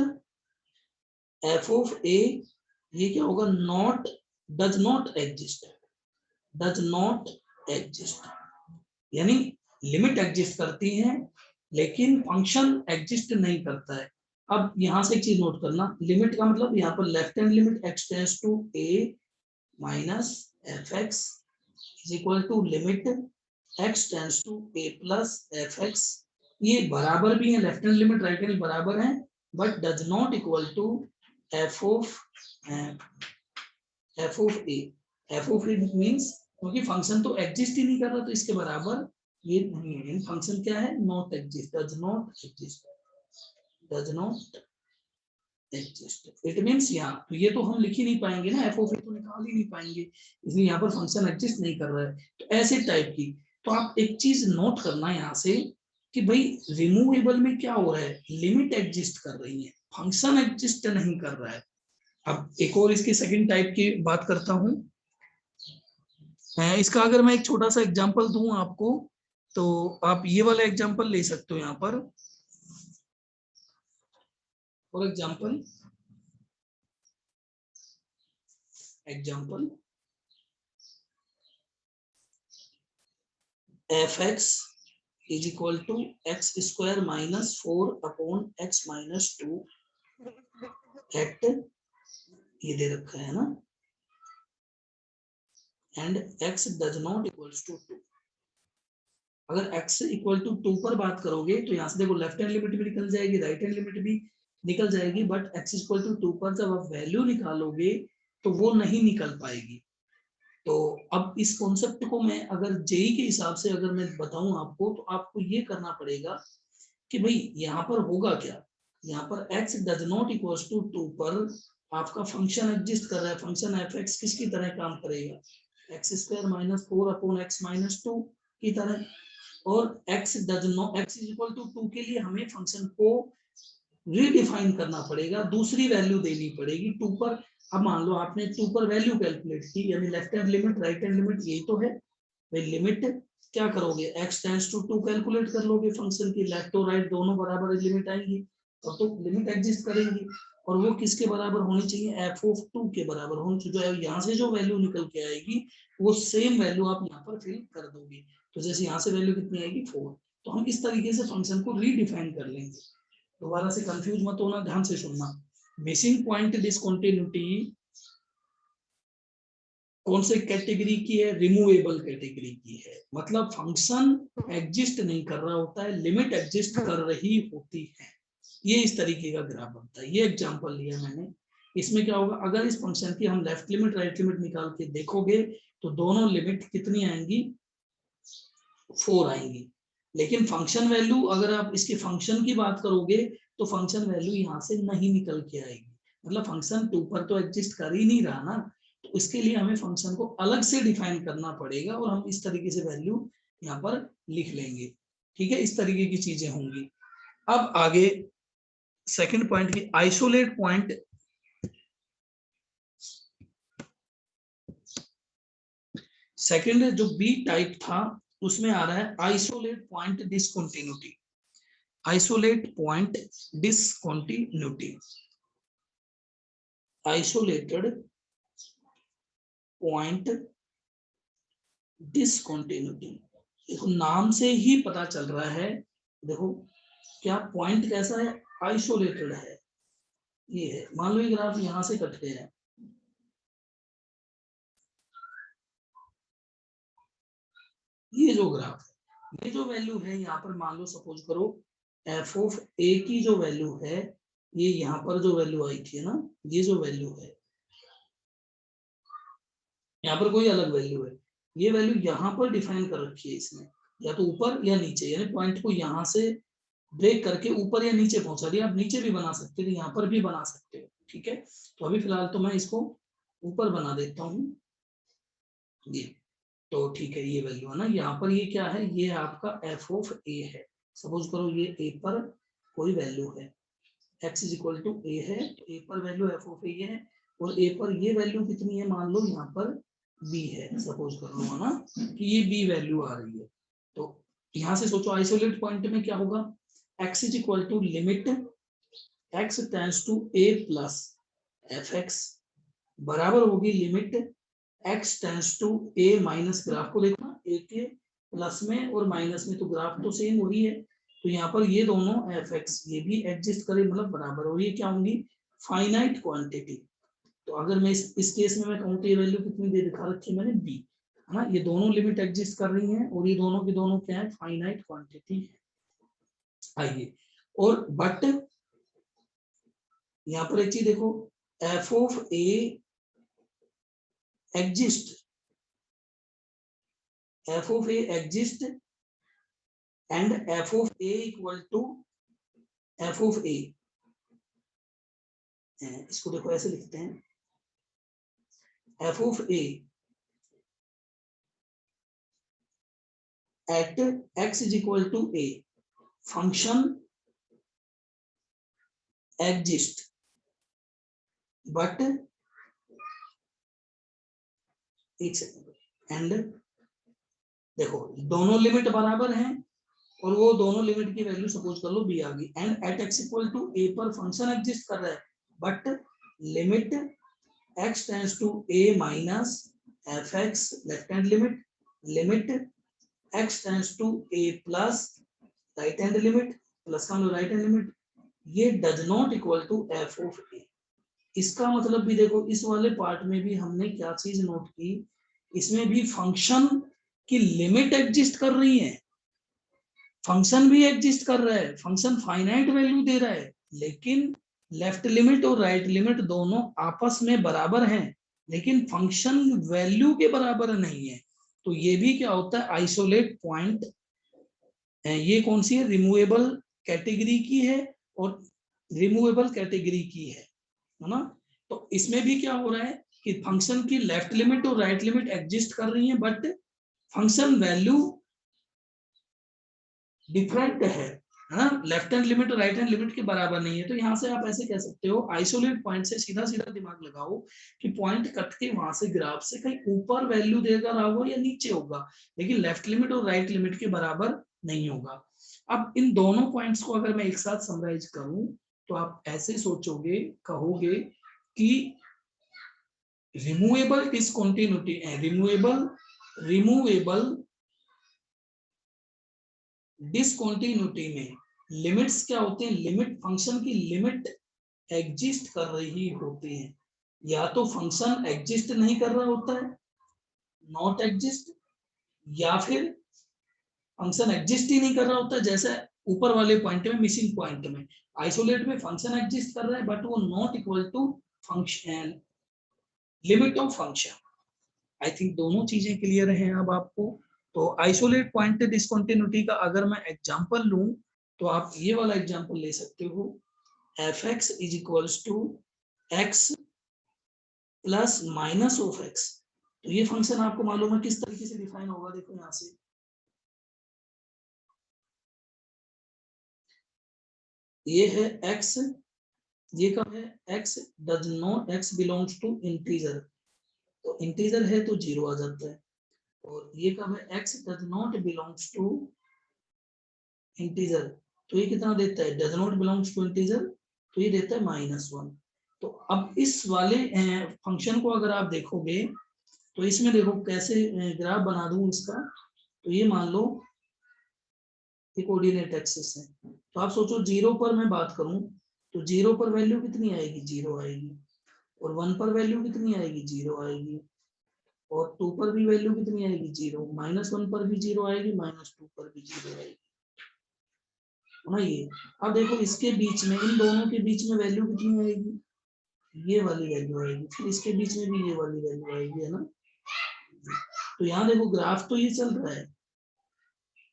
एफ ऑफ ए ये क्या होगा? Not, does not exist, does not exist. यानी लिमिट एग्जिस्ट करती है लेकिन फंक्शन एग्जिस्ट नहीं करता है। अब यहां से एक चीज नोट करना, लिमिट का मतलब यहाँ पर left hand limit x tends to a minus f x is equal to limit x tends to a plus f x. ये बराबर भी है, left hand limit right hand बराबर है, but does not equal to f of a. F of a means क्योंकि function तो exist ही नहीं कर रहा, तो इसके बराबर ये नहीं है। फंक्शन क्या है? Not exist, does not exist, does not exist. It means यहाँ तो ये तो हम लिख ही नहीं पाएंगे ना, एफ ऑफ ए तो निकाल ही नहीं पाएंगे, इसलिए यहाँ पर फंक्शन एग्जिस्ट नहीं कर रहा है। तो ऐसे टाइप की, तो आप एक चीज नोट करना यहाँ से कि भाई रिमूवेबल में क्या हो रहा है? लिमिट एग्जिस्ट कर रही है, फंक्शन एग्जिस्ट नहीं कर रहा है। अब एक और इसकी सेकंड टाइप की बात करता हूं। इसका अगर मैं एक छोटा सा एग्जांपल दूं आपको, तो आप ये वाला एग्जांपल ले सकते हो यहाँ पर। For example, example f x is equal to x square minus 4 upon x minus 2 at, ये दे रखा है ना, and x does not equals to 2। अगर x इक्वल टू 2 पर बात करोगे तो यहाँ से देखो लेफ्ट हैंड लिमिट भी निकल जाएगी, राइट हैंड लिमिट भी निकल जाएगी, बट x इक्वल टू 2 पर जब आप वैल्यू निकालोगे तो वो नहीं निकल पाएगी। तो अब इस कॉन्सेप्ट को मैं अगर जेई के हिसाब से अगर मैं बताऊं आपको, तो आपको ये करना पड़ेगा कि भाई यहाँ पर होगा क्या? यहाँ पर x does not equal to 2 पर आपका फंक्शन एग्जिस्ट कर रहा है, फंक्शन एफ एक्स किसकी तरह काम करेगा, x square minus 4 upon x minus 2 की तरह, और x does not x is equal to 2 के लिए हमें फंक्शन को रीडिफाइन करना पड़ेगा, दूसरी वैल्यू देनी पड़ेगी 2 पर। अब मान लो आपने 2 पर वैल्यू कैलकुलेट की, यानी left hand limit right hand limit यही तो है भाई, लिमिट क्या करोगे, x टेंड्स टू 2 कैलकुलेट कर लोगे फंक्शन की, लेफ्ट और राइट दोनों बराबर लिमिट आएंगी और तो लिमिट एग्जिस्ट करेंगी, और वो किसके बराबर होनी चाहिए, f ऑफ 2 के बराबर होनी चाहिए। जो यहाँ से जो वैल्यू निकल के आएगी वो सेम वैल्यू आप यहाँ पर फिल कर दोगे, तो जैसे यहाँ से वैल्यू कितनी आएगी 4, तो हम इस तरीके से फंक्शन को रीडिफाइन कर लेंगे। दोबारा से कंफ्यूज मत होना, ध्यान से सुनना। मिसिंग पॉइंट डिसकंटिन्यूटी कौन से कैटेगरी की है, रिमूवेबल कैटेगरी की है, मतलब फंक्शन एग्जिस्ट नहीं कर रहा होता है, लिमिट एग्जिस्ट कर रही होती है, ये इस तरीके का ग्राफ बनता है। ये एग्जांपल लिया मैंने, इसमें क्या होगा, अगर इस फंक्शन की हम लेफ्ट लिमिट राइट लिमिट निकाल के देखोगे तो दोनों लिमिट कितनी आएंगी, 4 आएंगी, लेकिन फंक्शन वैल्यू अगर आप इसके फंक्शन की बात करोगे तो फंक्शन वैल्यू यहाँ से नहीं निकल के आएगी, मतलब फंक्शन 2 पर तो एग्जिस्ट कर ही नहीं रहा ना, तो इसके लिए हमें फंक्शन को अलग से डिफाइन करना पड़ेगा और हम इस तरीके से वैल्यू यहाँ पर लिख लेंगे, ठीक है, इस तरीके की चीजें होंगी। अब आगे सेकंड पॉइंट की आइसोलेट पॉइंट, सेकंड जो बी टाइप था उसमें आ रहा है isolate point discontinuity, isolate point discontinuity, isolated point discontinuity. देखो नाम से ही पता चल रहा है, देखो क्या पॉइंट कैसा है, आइसोलेटेड है, ये है, मान लो ये ग्राफ यहां से कट गया है, ये जो ग्राफ है, ये जो वैल्यू है यहाँ पर मान लो सपोज करो एफ ऑफ ए की जो वैल्यू है, ये यहाँ पर जो वैल्यू आई थी ना, ये जो वैल्यू है, यहाँ पर कोई अलग वैल्यू है, ये वैल्यू यहाँ पर डिफाइन कर रखी है इसने, या तो ऊपर या नीचे, यानी पॉइंट को यहाँ से ब्रेक करके ऊपर या नीचे पहुंचा दिया, आप नीचे भी बना सकते हो, यहाँ पर भी बना सकते हो, ठीक है, तो अभी फिलहाल तो मैं इसको ऊपर बना देता हूँ, ये तो ठीक है, ये वैल्यू है ना, यहाँ पर ये क्या है, ये आपका एफ ऑफ ए है, सपोज करो ये ए पर कोई वैल्यू है, x इज इक्वल टू ए है, तो ए पर वैल्यू एफ ऑफ ए है, और ए पर ये वैल्यू कितनी है, मान लो यहाँ पर b है, सपोज कर लो है ना कि ये b वैल्यू आ रही है, तो यहाँ से सोचो आइसोलेट पॉइंट में क्या होगा, x is equal to limit x tends to a plus f x बराबर होगी limit x tends to a minus, graph को देखना a के प्लस में और माइनस में, तो ग्राफ तो सेम हो रही है, तो यहाँ पर ये दोनों एफ एक्स ये भी एग्जिस्ट करे, मतलब बराबर हो, ये क्या होंगी, फाइनाइट क्वांटिटी। तो अगर मैं इस केस में मैं कहूँ तो ये वैल्यू कितनी दे दिखा रखी है मैंने, बी, है ना, ये दोनों लिमिट एग्जिस्ट कर रही हैं और ये दोनों की दोनों क्या है, फाइनाइट क्वांटिटी है। आइए, और बट यहाँ पर एक चीज देखो, F of A exist, f of a exist and f of a equal to f of a, इसको देखो ऐसे लिखते हैं, f of a at x is equal to a function exist but एक सेकंड, एंड देखो दोनों limit बराबर हैं और वो दोनों लिमिट की वैल्यू सपोज कर लो b आ गई, and at x equal to a पर फंक्शन एग्जिस्ट कर रहा है, but limit x tends to a minus f x, left hand limit, limit x tends to a plus right hand limit, plus का right hand limit, ये does not equal to f of a। इसका मतलब भी देखो इस वाले part में भी हमने क्या चीज नोट की, इसमें भी फंक्शन की लिमिट एग्जिस्ट कर रही है, फंक्शन भी एग्जिस्ट कर रहा है, फंक्शन फाइनाइट वैल्यू दे रहा है, लेकिन लेफ्ट लिमिट और राइट लिमिट दोनों आपस में बराबर हैं, लेकिन फंक्शन वैल्यू के बराबर नहीं है, तो ये भी क्या होता है, आइसोलेट पॉइंट, ये कौन सी है, रिमूवेबल कैटेगरी की है, और रिमूवेबल कैटेगरी की है ना। तो इसमें भी क्या हो रहा है कि फंक्शन की लेफ्ट लिमिट और राइट लिमिट एग्जिस्ट कर रही है, बट फंक्शन वैल्यू डिफरेंट है ना, लेफ्ट हैंड लिमिट और राइट हैंड लिमिट के बराबर नहीं है। तो यहाँ से आप ऐसे कह सकते हो, आइसोलेट पॉइंट से सीधा सीधा दिमाग लगाओ कि पॉइंट कट के वहां से ग्राफ से कहीं ऊपर वैल्यू देगा रहा होगा या नीचे होगा, लेकिन लेफ्ट लिमिट और राइट लिमिट के बराबर नहीं होगा। अब इन दोनों पॉइंट्स को अगर मैं एक साथ समराइज करूं तो आप ऐसे सोचोगे, कहोगे कि रिमूवेबल डिसकंटिन्यूटी रिमूवेबल डिसकंटिन्यूटी में लिमिट्स क्या होते हैं, लिमिट फंक्शन की लिमिट एग्जिस्ट कर रही होती है, या तो फंक्शन एग्जिस्ट नहीं कर रहा होता है, नॉट एग्जिस्ट, या फिर फंक्शन एग्जिस्ट ही नहीं कर रहा होता है, जैसे ऊपर वाले पॉइंट में, मिसिंग पॉइंट में आइसोलेट में फंक्शन एग्जिस्ट कर रहा है बट वो not equal to function limit of function. I think दोनों चीजें क्लियर हैं अब आपको। तो आइसोलेट पॉइंट डिसकंटिन्यूटी का अगर मैं एग्जांपल लूं तो आप ये वाला एग्जांपल ले सकते हो, f x is equals to x plus minus of x. तो ये फंक्शन आपको मालूम है किस तरीके से डिफाइन होगा, देखो यहां से ये है x, ये कब है x does not x belongs to integer, तो इंटीजर है तो जीरो आ जाता है, और ये कब है x does not belongs to integer, तो ये कितना देता है, does not belongs to integer, तो ये देता है -1। तो अब इस वाले फंक्शन को अगर आप देखोगे तो इसमें देखो कैसे ग्राफ बना दूं इसका। तो ये मान लो ये कोऑर्डिनेट एक्सिस है, तो आप सोचो जीरो पर मैं बात करूं तो जीरो पर वैल्यू कितनी आएगी, जीरो आएगी, और वन पर वैल्यू कितनी आएगी, जीरो आएगी, और टू पर भी वैल्यू कितनी आएगी, जीरो, -1 पर भी जीरो आएगी, -2 पर भी जीरो आएगी ना ये। अब देखो इसके बीच में, इन दोनों के बीच में वैल्यू कितनी आएगी, ये वाली वैल्यू आएगी, फिर इसके बीच में भी ये वाली वैल्यू आएगी, है ना। तो यहाँ देखो ग्राफ तो ये चल रहा है,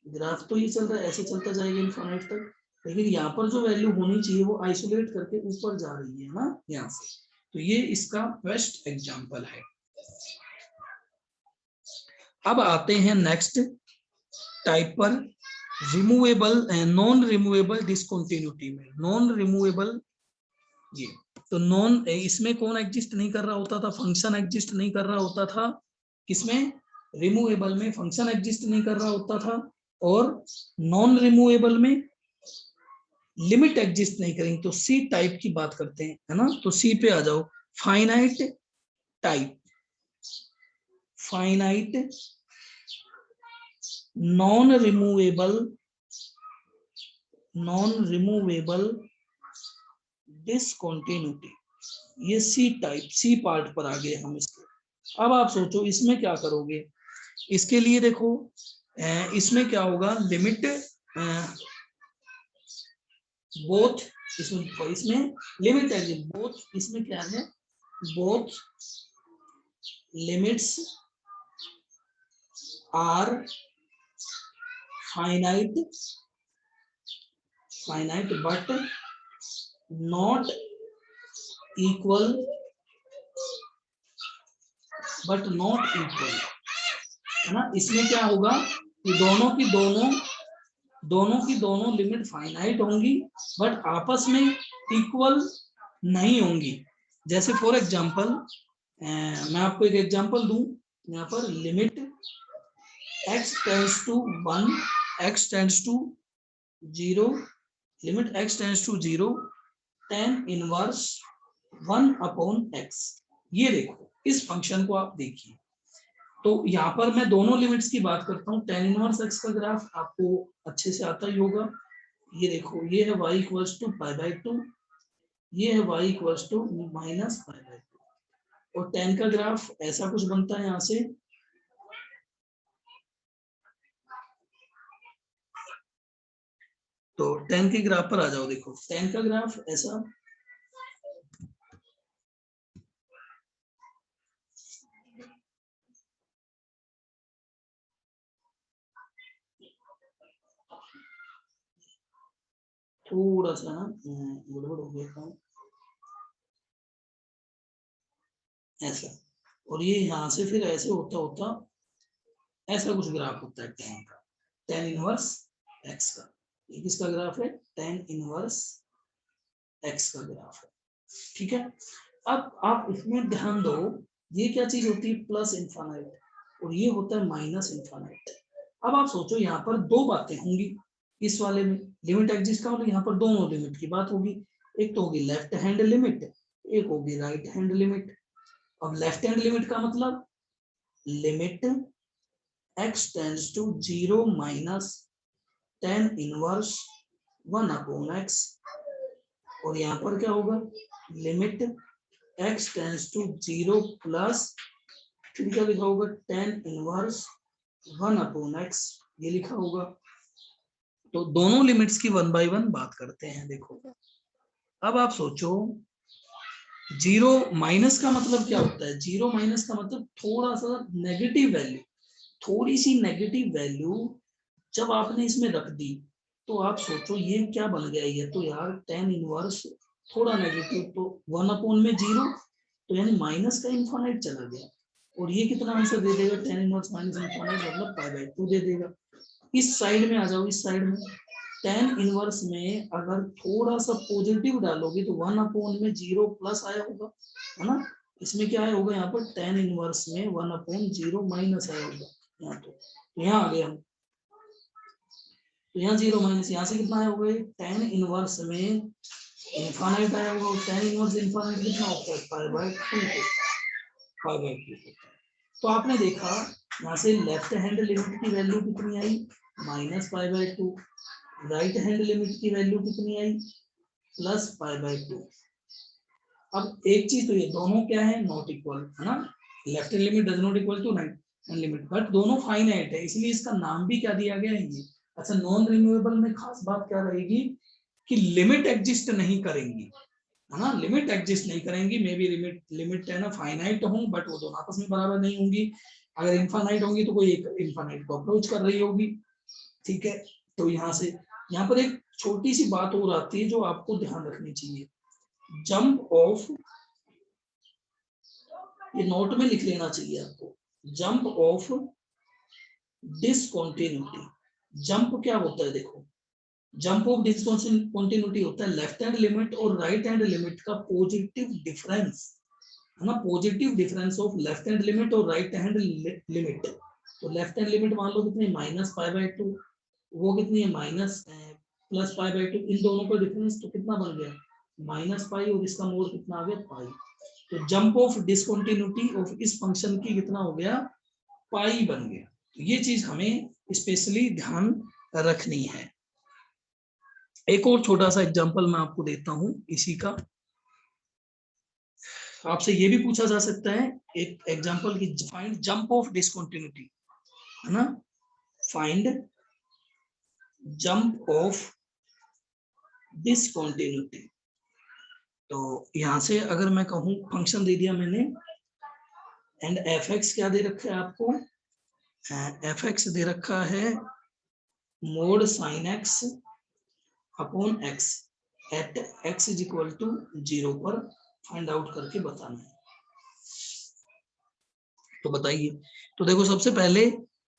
ग्राफ तो ये चल रहा है, ऐसे चलता जाएगा इनफाइनाइट तक, लेकिन यहाँ पर जो वैल्यू होनी चाहिए वो आइसोलेट करके ऊपर जा रही है ना यहाँ से। तो ये इसका बेस्ट एग्जांपल है। अब आते हैं नेक्स्ट टाइप पर, रिमूवेबल नॉन रिमूवेबल डिसकंटिन्यूटी में। नॉन रिमूवेबल, ये तो नॉन, इसमें कौन एग्जिस्ट नहीं कर रहा होता था, फंक्शन एग्जिस्ट नहीं कर रहा होता था, किसमें, रिमूवेबल में फंक्शन एग्जिस्ट नहीं कर रहा होता था, और नॉन रिमूवेबल में लिमिट एग्जिस्ट नहीं करेंगे। तो सी टाइप की बात करते हैं, है ना। तो सी पे आ जाओ, finite type, finite non removable, non removable discontinuity, ये सी टाइप, सी पार्ट पर आ गए हम इसके। अब आप सोचो इसमें क्या करोगे, इसके लिए देखो इसमें क्या होगा, लिमिट बोथ, इसमें लिमिट है बोथ, इसमें क्या है, both limits are finite, finite but not equal, but not equal, है ना। इसमें क्या होगा कि दोनों की दोनों लिमिट फाइनाइट होंगी बट आपस में इक्वल नहीं होंगी। जैसे फॉर एग्जांपल मैं आपको एक एग्जांपल दूं, यहाँ पर limit x tends to 1, x tends to 0, limit x tends to 0, tan inverse 1/x। ये देखो इस फंक्शन को आप देखिए, तो यहाँ पर मैं दोनों लिमिट्स की बात करता हूँ, tan इनवर्स x का ग्राफ आपको अच्छे से आता ही होगा। ये देखो ये है y इक्वल्स टू π/2, ये है y इक्वल्स टू -π/2, और tan का ग्राफ ऐसा कुछ बनता है यहाँ से, तो tan के ग्राफ पर आ जाओ, देखो tan का ग्राफ ऐसा, थोड़ा सा ना गड़बड़ हो गया था ऐसा, और ये यहाँ से फिर ऐसे होता होता ऐसा कुछ ग्राफ होता है टेन का, टेन इनवर्स एक्स का। ये किसका ग्राफ है? टेन इनवर्स एक्स का ग्राफ है। ठीक है, अब आप इसमें ध्यान दो, ये क्या चीज होती है? प्लस इन्फानाइट, और ये होता है माइनस इन्फानाइट। अब आप सोचो यहाँ पर दो बातें होंगी इस वाले में, लिमिट एग्जिस्ट का मतलब यहाँ पर दोनों लिमिट की बात होगी। एक तो होगी लेफ्ट हैंड लिमिट, एक होगी राइट हैंड लिमिट। अब लेफ्ट हैंड लिमिट का मतलब limit x tends to 0 minus ten inverse 1 upon x, और यहाँ पर क्या होगा? Limit x tends to 0 plus, फिर क्या लिखा होगा? टेन इनवर्स 1 अपॉन x, ये लिखा होगा। तो दोनों लिमिट्स की 1 बाय 1 बात करते हैं। देखो अब आप सोचो, जीरो माइनस का मतलब क्या होता है? जीरो माइनस का मतलब थोड़ा सा नेगेटिव वैल्यू, थोड़ी सी नेगेटिव वैल्यू जब आपने इसमें रख दी, तो आप सोचो ये क्या बन गया? ये तो यार टेन इनवर्स थोड़ा नेगेटिव, तो 1 अपॉन में 0, तो यानी माइनस का इन्फानाइट चला गया, और ये कितना आंसर दे देगा? टेन इनवर्स माइनस इन्फानाइट मतलब पाई बाय 2 दे देगा। इस साइड में आ जाओ, इस साइड में टेन इनवर्स में अगर थोड़ा सा पॉजिटिव डालोगे तो 1 अपॉन में 0 प्लस आया होगा, है ना? इसमें क्या आया होगा? यहाँ पर टेन इनवर्स में 1 अपॉन 0 माइनस आया होगा यहाँ, तो यहाँ आ गया हम, तो यहाँ 0 माइनस, यहाँ से कितना आया होगा? टेन इनवर्स में इन्फानाइट आया होगा, टेन इनवर्स इन्फानाइट कितना होता है? Pi by 2, pi by 2। तो आपने देखा यहाँ से लेफ्ट हैंड लिमिट की वैल्यू कितनी आई? Minus pi by 2। Right hand limit की वैल्यू कितनी आई? Plus pi by 2। अब एक चीज तो ये दोनों क्या है? नॉट इक्वल, है ना? Left hand limit does not equal to right hand limit, but दोनों फाइनाइट है, इसलिए इसका नाम भी क्या दिया गया है? ये। अच्छा, नॉन रिन्यूएबल में खास बात क्या रहेगी कि लिमिट एग्जिस्ट नहीं करेंगी, है ना? लिमिट एग्जिस्ट नहीं करेंगी, मे बी लिमिट लिमिट है ना फाइनाइट हो, बट वो दोनों आपस में बराबर नहीं होंगी। अगर इनफाइनाइट होंगी तो कोई एक इनफाइनाइट को अप्रोच कर रही होगी। ठीक है, तो यहाँ से यहाँ पर एक छोटी सी बात और आती है जो आपको ध्यान रखनी चाहिए। जंप ऑफ, ये नोट में लिख लेना चाहिए आपको, जंप ऑफ डिसकंटिन्यूटी। जंप क्या होता है? देखो, जंप ऑफ डिसकंटिन्यूटी होता है लेफ्ट हैंड लिमिट और राइट हैंड लिमिट का पॉजिटिव डिफरेंस, है ना? Positive difference of left hand limit और राइट हैंड लिमिट। तो लेफ्ट हैंड लिमिट मान लो कितनी? माइनस पाई बाय 2, वो कितनी है? माइनस प्लस पाई बाय 2, इन दोनों का डिफरेंस तो कितना बन गया? माइनस पाई, और इसका मोड कितना आ गया? पाई। तो जंप ऑफ डिसकंटिन्यूटी ऑफ इस फंक्शन की कितना हो गया? पाई बन गया। तो ये चीज हमें स्पेशली ध्यान रखनी है। एक और छोटा सा एग्जांपल मैं आपको देता हूं इसी का, आपसे ये भी पूछा जा सकता है एक एग्जांपल की, फाइंड जंप ऑफ डिसकंटिन्यूटी, है ना? Find jump of discontinuity. तो यहां से अगर मैं कहूं, फंक्शन दे दिया मैंने, एंड एफ एक्स क्या दे रखा है आपको? एफ एक्स दे रखा है mod sine x upon x at x is equal to 0 पर फाइंड आउट करके बताना है। तो बताइए। तो देखो, सबसे पहले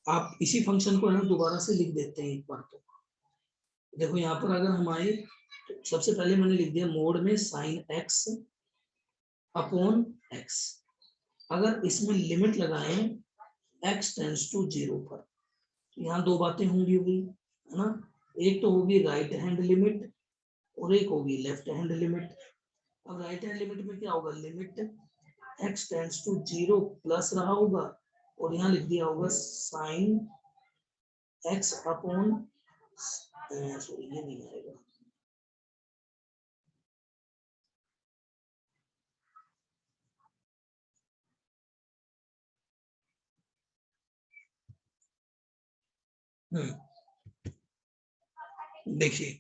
आप इसी फंक्शन को है ना दोबारा से लिख देते हैं एक बार। तो देखो यहाँ पर अगर हम आए, तो सबसे पहले मैंने लिख दिया मोड में साइन एक्स अपॉन एक्स। अगर इसमें लिमिट लगाएं एक्स टेंड्स टू 0 पर, तो यहाँ दो बातें होंगी हुई, है ना? एक तो होगी राइट हैंड लिमिट और एक होगी लेफ्ट हैंड लिमिट। अब राइट हैंड लिमिट में क्या होगा? Limit x tends to 0 plus रहा होगा, और यहाँ लिख दिया होगा साइन x अपॉन, सॉरी ये नहीं आएगा, देखिए,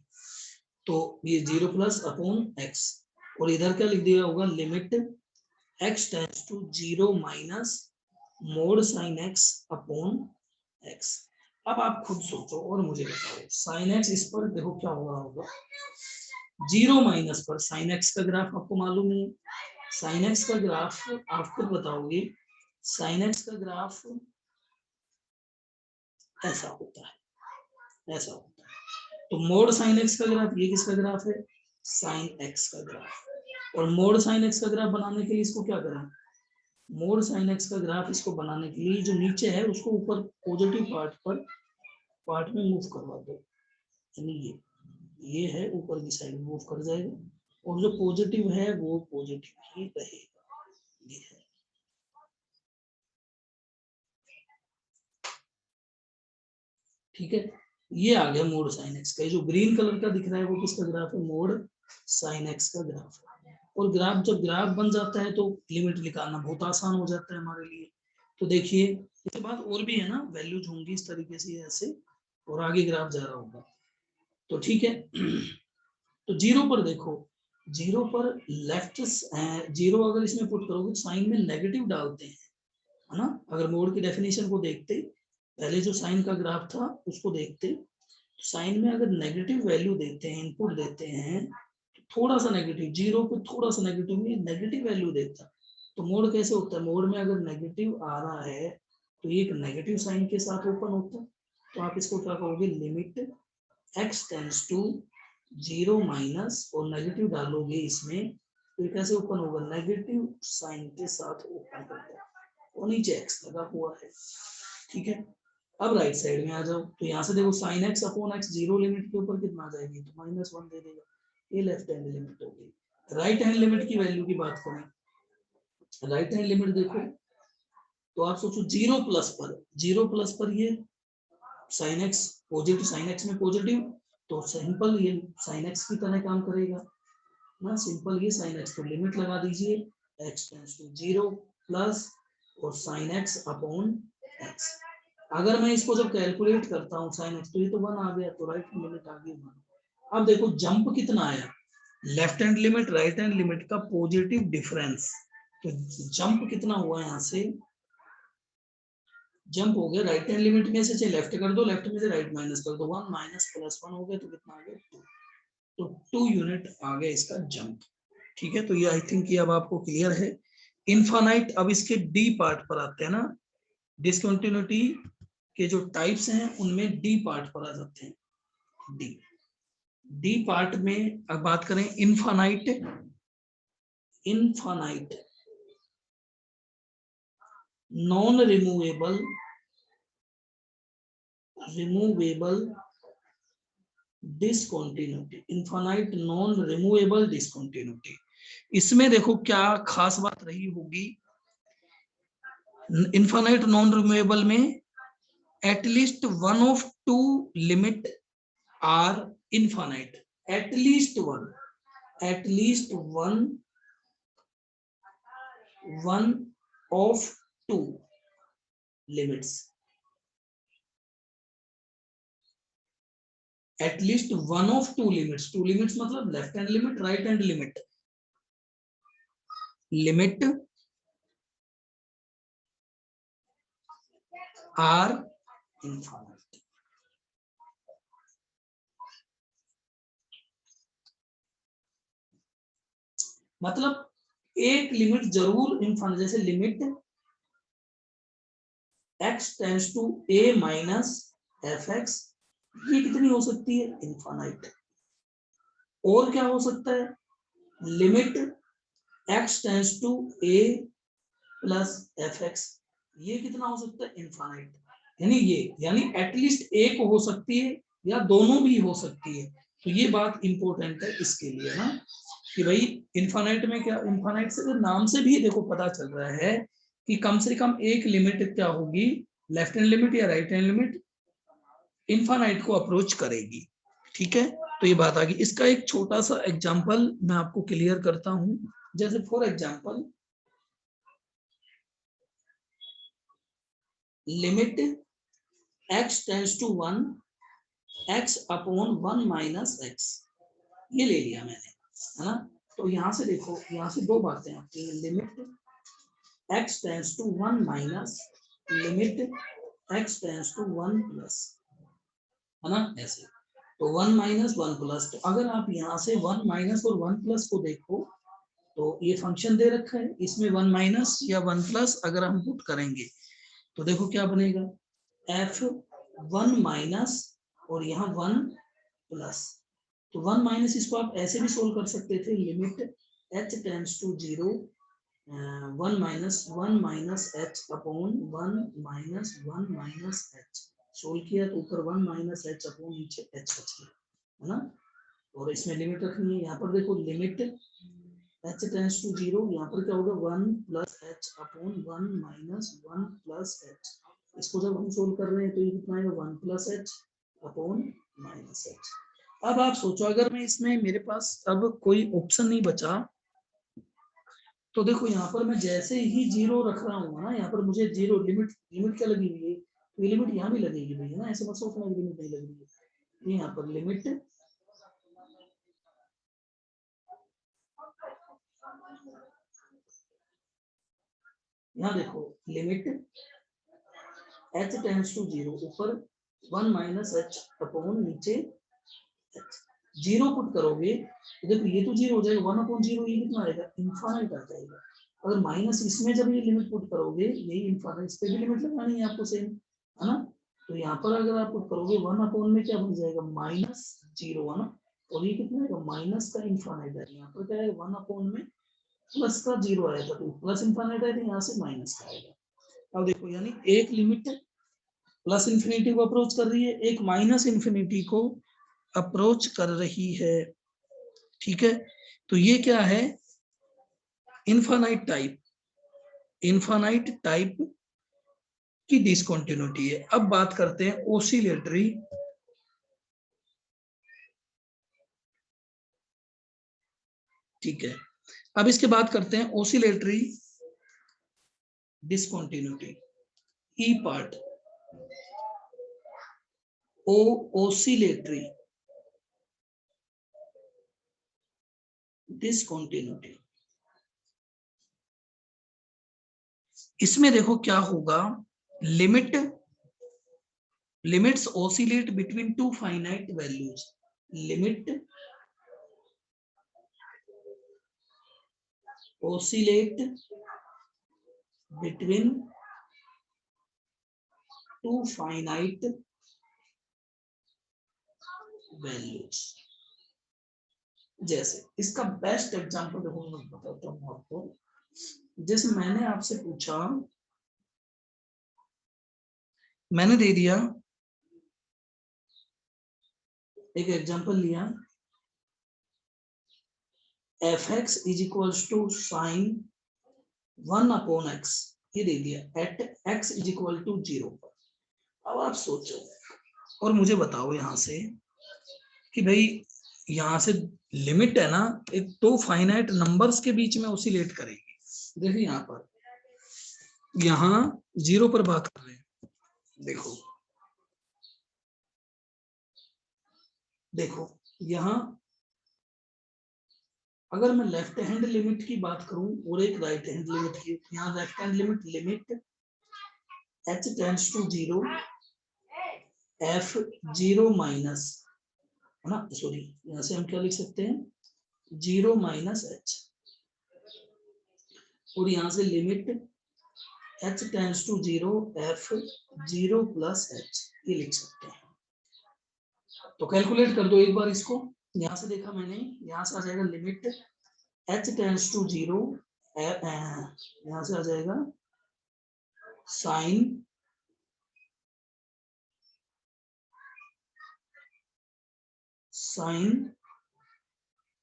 तो ये 0 प्लस अपॉन x, और इधर क्या लिख दिया होगा? Limit x tends to 0 minus mod sine x upon x। अब आप खुद सोचो और मुझे बताओ साइन एक्स इस पर देखो क्या हो रहा होगा, 0 माइनस पर साइन एक्स का ग्राफ आपको मालूम है, साइन एक्स का ग्राफ आप खुद बताओगे, साइन एक्स का ग्राफ ऐसा होता है, ऐसा होता है। तो मोड साइन एक्स का ग्राफ, ये किसका ग्राफ है, साइन एक्स का ग्राफ। और मोड साइन एक्स का ग्राफ बनाने के लिए इसको क्या करें, मोड साइन एक्स का ग्राफ इसको बनाने के लिए जो नीचे है उसको ऊपर पॉजिटिव पार्ट में मूव करवा दो, यानी ये है ऊपर की साइड मूव कर जाएगा, और जो पॉजिटिव है वो पॉजिटिव ही रहेगा, ये है। ठीक है, ये आ गया मोड साइन एक्स का। जो ग्रीन कलर का दिख रहा है वो किसका ग्राफ है, मोड साइन एक्स का ग्राफ है। और ग्राफ जब ग्राफ बन जाता है तो लिमिट निकालना बहुत आसान हो जाता है हमारे लिए। तो देखिए इसके बाद और भी है ना, वैल्यूज होंगी इस तरीके से ऐसे, और आगे ग्राफ जा रहा होगा। तो ठीक है, तो 0 पर देखो, 0 पर लेफ्ट, 0 अगर इसमें पुट करोगे तो साइन में नेगेटिव डालते हैं, है ना। अगर मोड की डेफिनेशन को देखते, पहले जो साइन का ग्राफ था उसको देखते, तो साइन में अगर नेगेटिव वैल्यू देते हैं, इनपुट देते हैं, तो थोड़ा सा नेगेटिव, 0 पे थोड़ा सा नेगेटिव में नेगेटिव वैल्यू देता, तो मोड कैसे होता है, मोड में अगर नेगेटिव आ रहा है तो ये एक नेगेटिव साइन के साथ ओपन होता है। तो आप इसको क्या कहोगे, limit x tends to 0 minus, और नेगेटिव डालोगे इसमें तो ये कैसे ओपन होगा, नेगेटिव साइन के साथ ओपन होगा, और नीचे x लगा हुआ है। ठीक है, अब राइट साइड में आ जाओ, तो यहाँ से देखो sign x upon x, 0 limit के ऊपर कितना आ जाएगी, तो -1 दे देगा, ये लेफ्ट हैंड लिमिट हो गई। राइट हैंड लिमिट की वैल्यू की बात करें, राइट हैंड लिमिट देखो, तो आप सोचो 0 प्लस पर, 0 प्लस पर ये sine x positive, sine x में पॉजिटिव, तो सिंपल ये साइन एक्स की तरह काम करेगा ना, सिंपल ये साइन एक्स, तो लिमिट लगा दीजिए x टेंड्स टू 0 प्लस और साइन एक्स अपॉन एक्स। अगर मैं इसको जब कैलकुलेट करता हूँ साइन एक्स, तो ये तो 1 आ गया, तो राइट लिमिट आ गई 1। अब देखो जंप कितना आया, left hand limit right hand limit का पॉजिटिव डिफरेंस, तो जंप कितना हुआ यहाँ से, जंप हो गया राइट हैंड लिमिट में से लेफ्ट कर दो, लेफ्ट में से राइट माइनस कर दो, 1 माइनस प्लस 1 हो गया, तो कितना आ गया 2, तो 2 यूनिट आ गया इसका जंप। ठीक है, तो ये आई थिंक ये अब आपको क्लियर है। इनफाइनाइट, अब इसके डी पार्ट पर आते हैं ना, डिसकंटिन्यूटी के जो टाइप्स हैं उनमें डी पार्ट पर आ जाते हैं। डी पार्ट में अब बात करें, infinite, infinite non removable, removable discontinuity, infinite non removable discontinuity. इसमें देखो क्या खास बात रही होगी, इनफाइनाइट नॉन रिमूवेबल में at least one of two limit are infinite, at least one of two limits, at least one of two limits, two limits मतलब left hand limit right hand limit, limit are infinite. मतलब एक limit जरूर infinite, जैसे limit x tends to a minus f x, ये कितनी हो सकती है, इनफाइनाइट। और क्या हो सकता है, limit x tends to a plus f x, ये कितना हो सकता है, इनफाइनाइट। यानी ये, यानी एटलीस्ट एक हो सकती है या दोनों भी हो सकती है। तो ये बात इंपॉर्टेंट है इसके लिए ना, कि भाई इनफाइनाइट में क्या, इनफाइनाइट से नाम से भी देखो पता चल रहा है कि कम से कम एक लिमिट क्या होगी, लेफ्ट हैंड लिमिट या राइट हैंड लिमिट इनफाइनाइट को अप्रोच करेगी। ठीक है, तो ये बात आ गई। इसका एक छोटा सा एग्जांपल मैं आपको क्लियर करता हूं, जैसे for example limit x tends to 1 x upon 1 minus x, ये ले लिया मैंने, है ना। तो यहां से देखो, यहां से दो बातें आती हैं, limit x tends to 1 minus limit x tends to 1 plus, है ना, ऐसे। तो 1 माइनस 1 प्लस, तो अगर आप यहाँ से 1 माइनस और 1 प्लस को देखो तो ये फंक्शन दे रखा है, इसमें 1 माइनस या 1 प्लस अगर हम पुट करेंगे तो देखो क्या बनेगा, f 1 माइनस और यहाँ 1 प्लस। तो 1 माइनस इसको आप ऐसे भी सोल्व कर सकते थे, limit h tends to 0 1 minus h upon 1 minus h, solve किया तो ऊपर 1 माइनस h अपॉन नीचे h बच गया, है ना। और इसमें लिमिट रखनी है, यहाँ पर देखो लिमिट h टेंड्स टू 0, यहाँ पर क्या होगा 1 plus h upon 1 minus 1 plus h। इसको जब हम सोल्व कर रहे हैं तो ये कितना आएगा 1 plus h upon minus h। अब आप सोचो अगर मैं इसमें मेरे पास अब कोई ऑप्शन नहीं बचा, तो देखो यहाँ पर मैं जैसे ही 0 रख रहा हूँ ना, यहाँ पर मुझे 0 लिमिट क्या लगी हुई है, तो ये लिमिट यहाँ भी लगेगी भैया ना, ऐसे मत सोचना लिमिट नहीं लग रही है, ये यहाँ पर लिमिट यहाँ देखो लिमिट h टेंड्स टू 0 ऊपर 1 माइनस h अपॉन नीचे h, 0 पुट करोगे तो देखो ये तो 0 हो जाएगा, 1 अपॉन 0 ये कितना आएगा, इनफाइनाइट आ जाएगा। अगर माइनस इसमें जब ये लिमिट पुट करोगे, यही इनफाइनाइट, इस पे भी लिमिट लगानी है आपको सेम, है ना। तो यहाँ पर अगर आप पुट करोगे 1 अपॉन में क्या बन जाएगा माइनस 0, है ना, और ये कितना आएगा माइनस का इनफाइनाइट है, यहाँ पर क्या है 1 अपॉन में प्लस का 0 आएगा, तो प्लस इनफाइनाइट है तो यहाँ से माइनस का आएगा। अब देखो यानी एक लिमिट प्लस इंफिनिटी को अप्रोच कर रही है, एक माइनस इंफिनिटी को अप्रोच कर रही है, ठीक है। तो ये क्या है, इनफाइनाइट टाइप की डिसकंटिन्यूटी है। अब बात करते हैं ओसिलेटरी, ठीक है। अब इसके बात करते हैं ओसिलेटरी डिसकंटिन्यूटी, ई पार्ट, ओसिलेटरी डिसकंटिन्यूटी। इसमें देखो क्या होगा, limits oscillate between two finite values, limit oscillate between two finite values। जैसे इसका बेस्ट एग्जांपल देखो मैं बताता हूँ आपको, जैसे मैंने आपसे पूछा, मैंने दे दिया एक एग्जांपल लिया, f x is equals to sine 1 upon x, ये दे दिया at x is equal to 0 पर। अब आप सोचो और मुझे बताओ यहाँ से कि भाई यहाँ से लिमिट है ना, एक तो फाइनाइट नंबर्स के बीच में ओसिलेट करेगी। देखिए यहाँ पर, यहाँ 0 पर बात कर रहे हैं, देखो देखो यहाँ अगर मैं लेफ्ट हैंड लिमिट की बात करूं और एक राइट हैंड लिमिट की, यहाँ left hand limit h tends to 0 f 0 minus, है ना, सॉरी यहाँ से हम क्या लिख सकते हैं 0 माइनस h, और यहाँ से limit h tends to 0 f 0 plus h, ये लिख सकते हैं। तो कैलकुलेट कर दो एक बार इसको, यहाँ से देखा मैंने, यहाँ से आ जाएगा लिमिट h टेंड्स टू 0, यहाँ से आ जाएगा साइन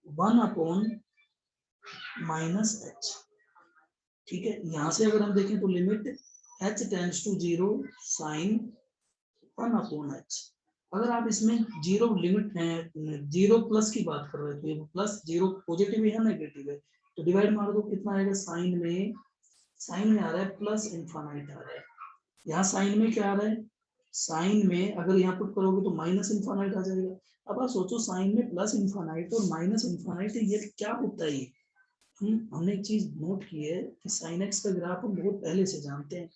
1 अपॉन माइनस h, ठीक है। यहाँ से अगर हम देखें तो limit h tends to 0 sine 1 upon h। अगर आप इसमें 0 लिमिट 0 प्लस की बात कर रहे थे, प्लस 0 पॉजिटिव है नेगेटिव है, तो डिवाइड मार दो कितना आएगा, साइन में आ रहा है प्लस इनफाइनाइट आ रहा है, यहाँ साइन में क्या आ रहा है, साइन में अगर यहाँ पुट करोगे तो माइनस इनफाइनाइट आ जाएगा। अब आप सोचो साइन में प्लस इनफाइनाइट और माइनस इनफाइनाइट, ये क्या होता है। हमने एक चीज नोट की है कि साइन एक्स का ग्राफ हम बहुत पहले से जानते हैं,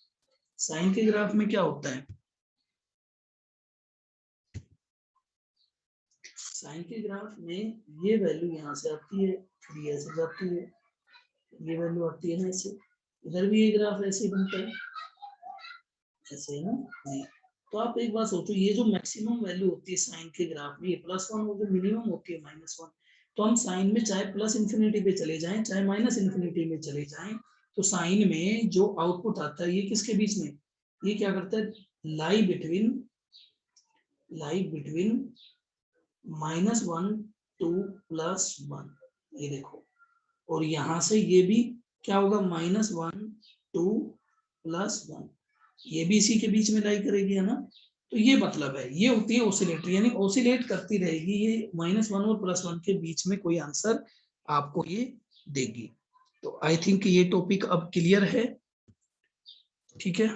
साइन के ग्राफ में क्या होता है, साइन के ग्राफ में ये वैल्यू यहाँ से आती है, फिर ये ऐसे जाती है, ये वैल्यू आती है ना ऐसे, इधर भी ये ग्राफ ऐसे बनता है, ऐसे है ना। नहीं तो आप एक बात सोचो, ये जो मैक्सिमम वैल्यू होती है साइन के ग्राफ में, ये +1 और जो मिनिमम होती है -1, तो हम साइन में चाहे प्लस इन्फिनिटी पे चले जाएं चाहे माइनस इन्फिनिटी में चले जाएं, तो साइन में जो आउटपुट आता है ये किसके बीच में, ये क्या करता है, लाई बिटवीन -1 to +1, ये देखो, और यहां से ये भी क्या होगा, -1 to +1, ये भी इसी के बीच में लाई करेगी, है ना। तो ये मतलब है, ये होती है ओसिलेटर, यानी ओसिलेट करती रहेगी ये -1 और +1 के बीच में कोई आंसर आपको ये देगी। तो आई थिंक ये टॉपिक अब क्लियर है, ठीक है।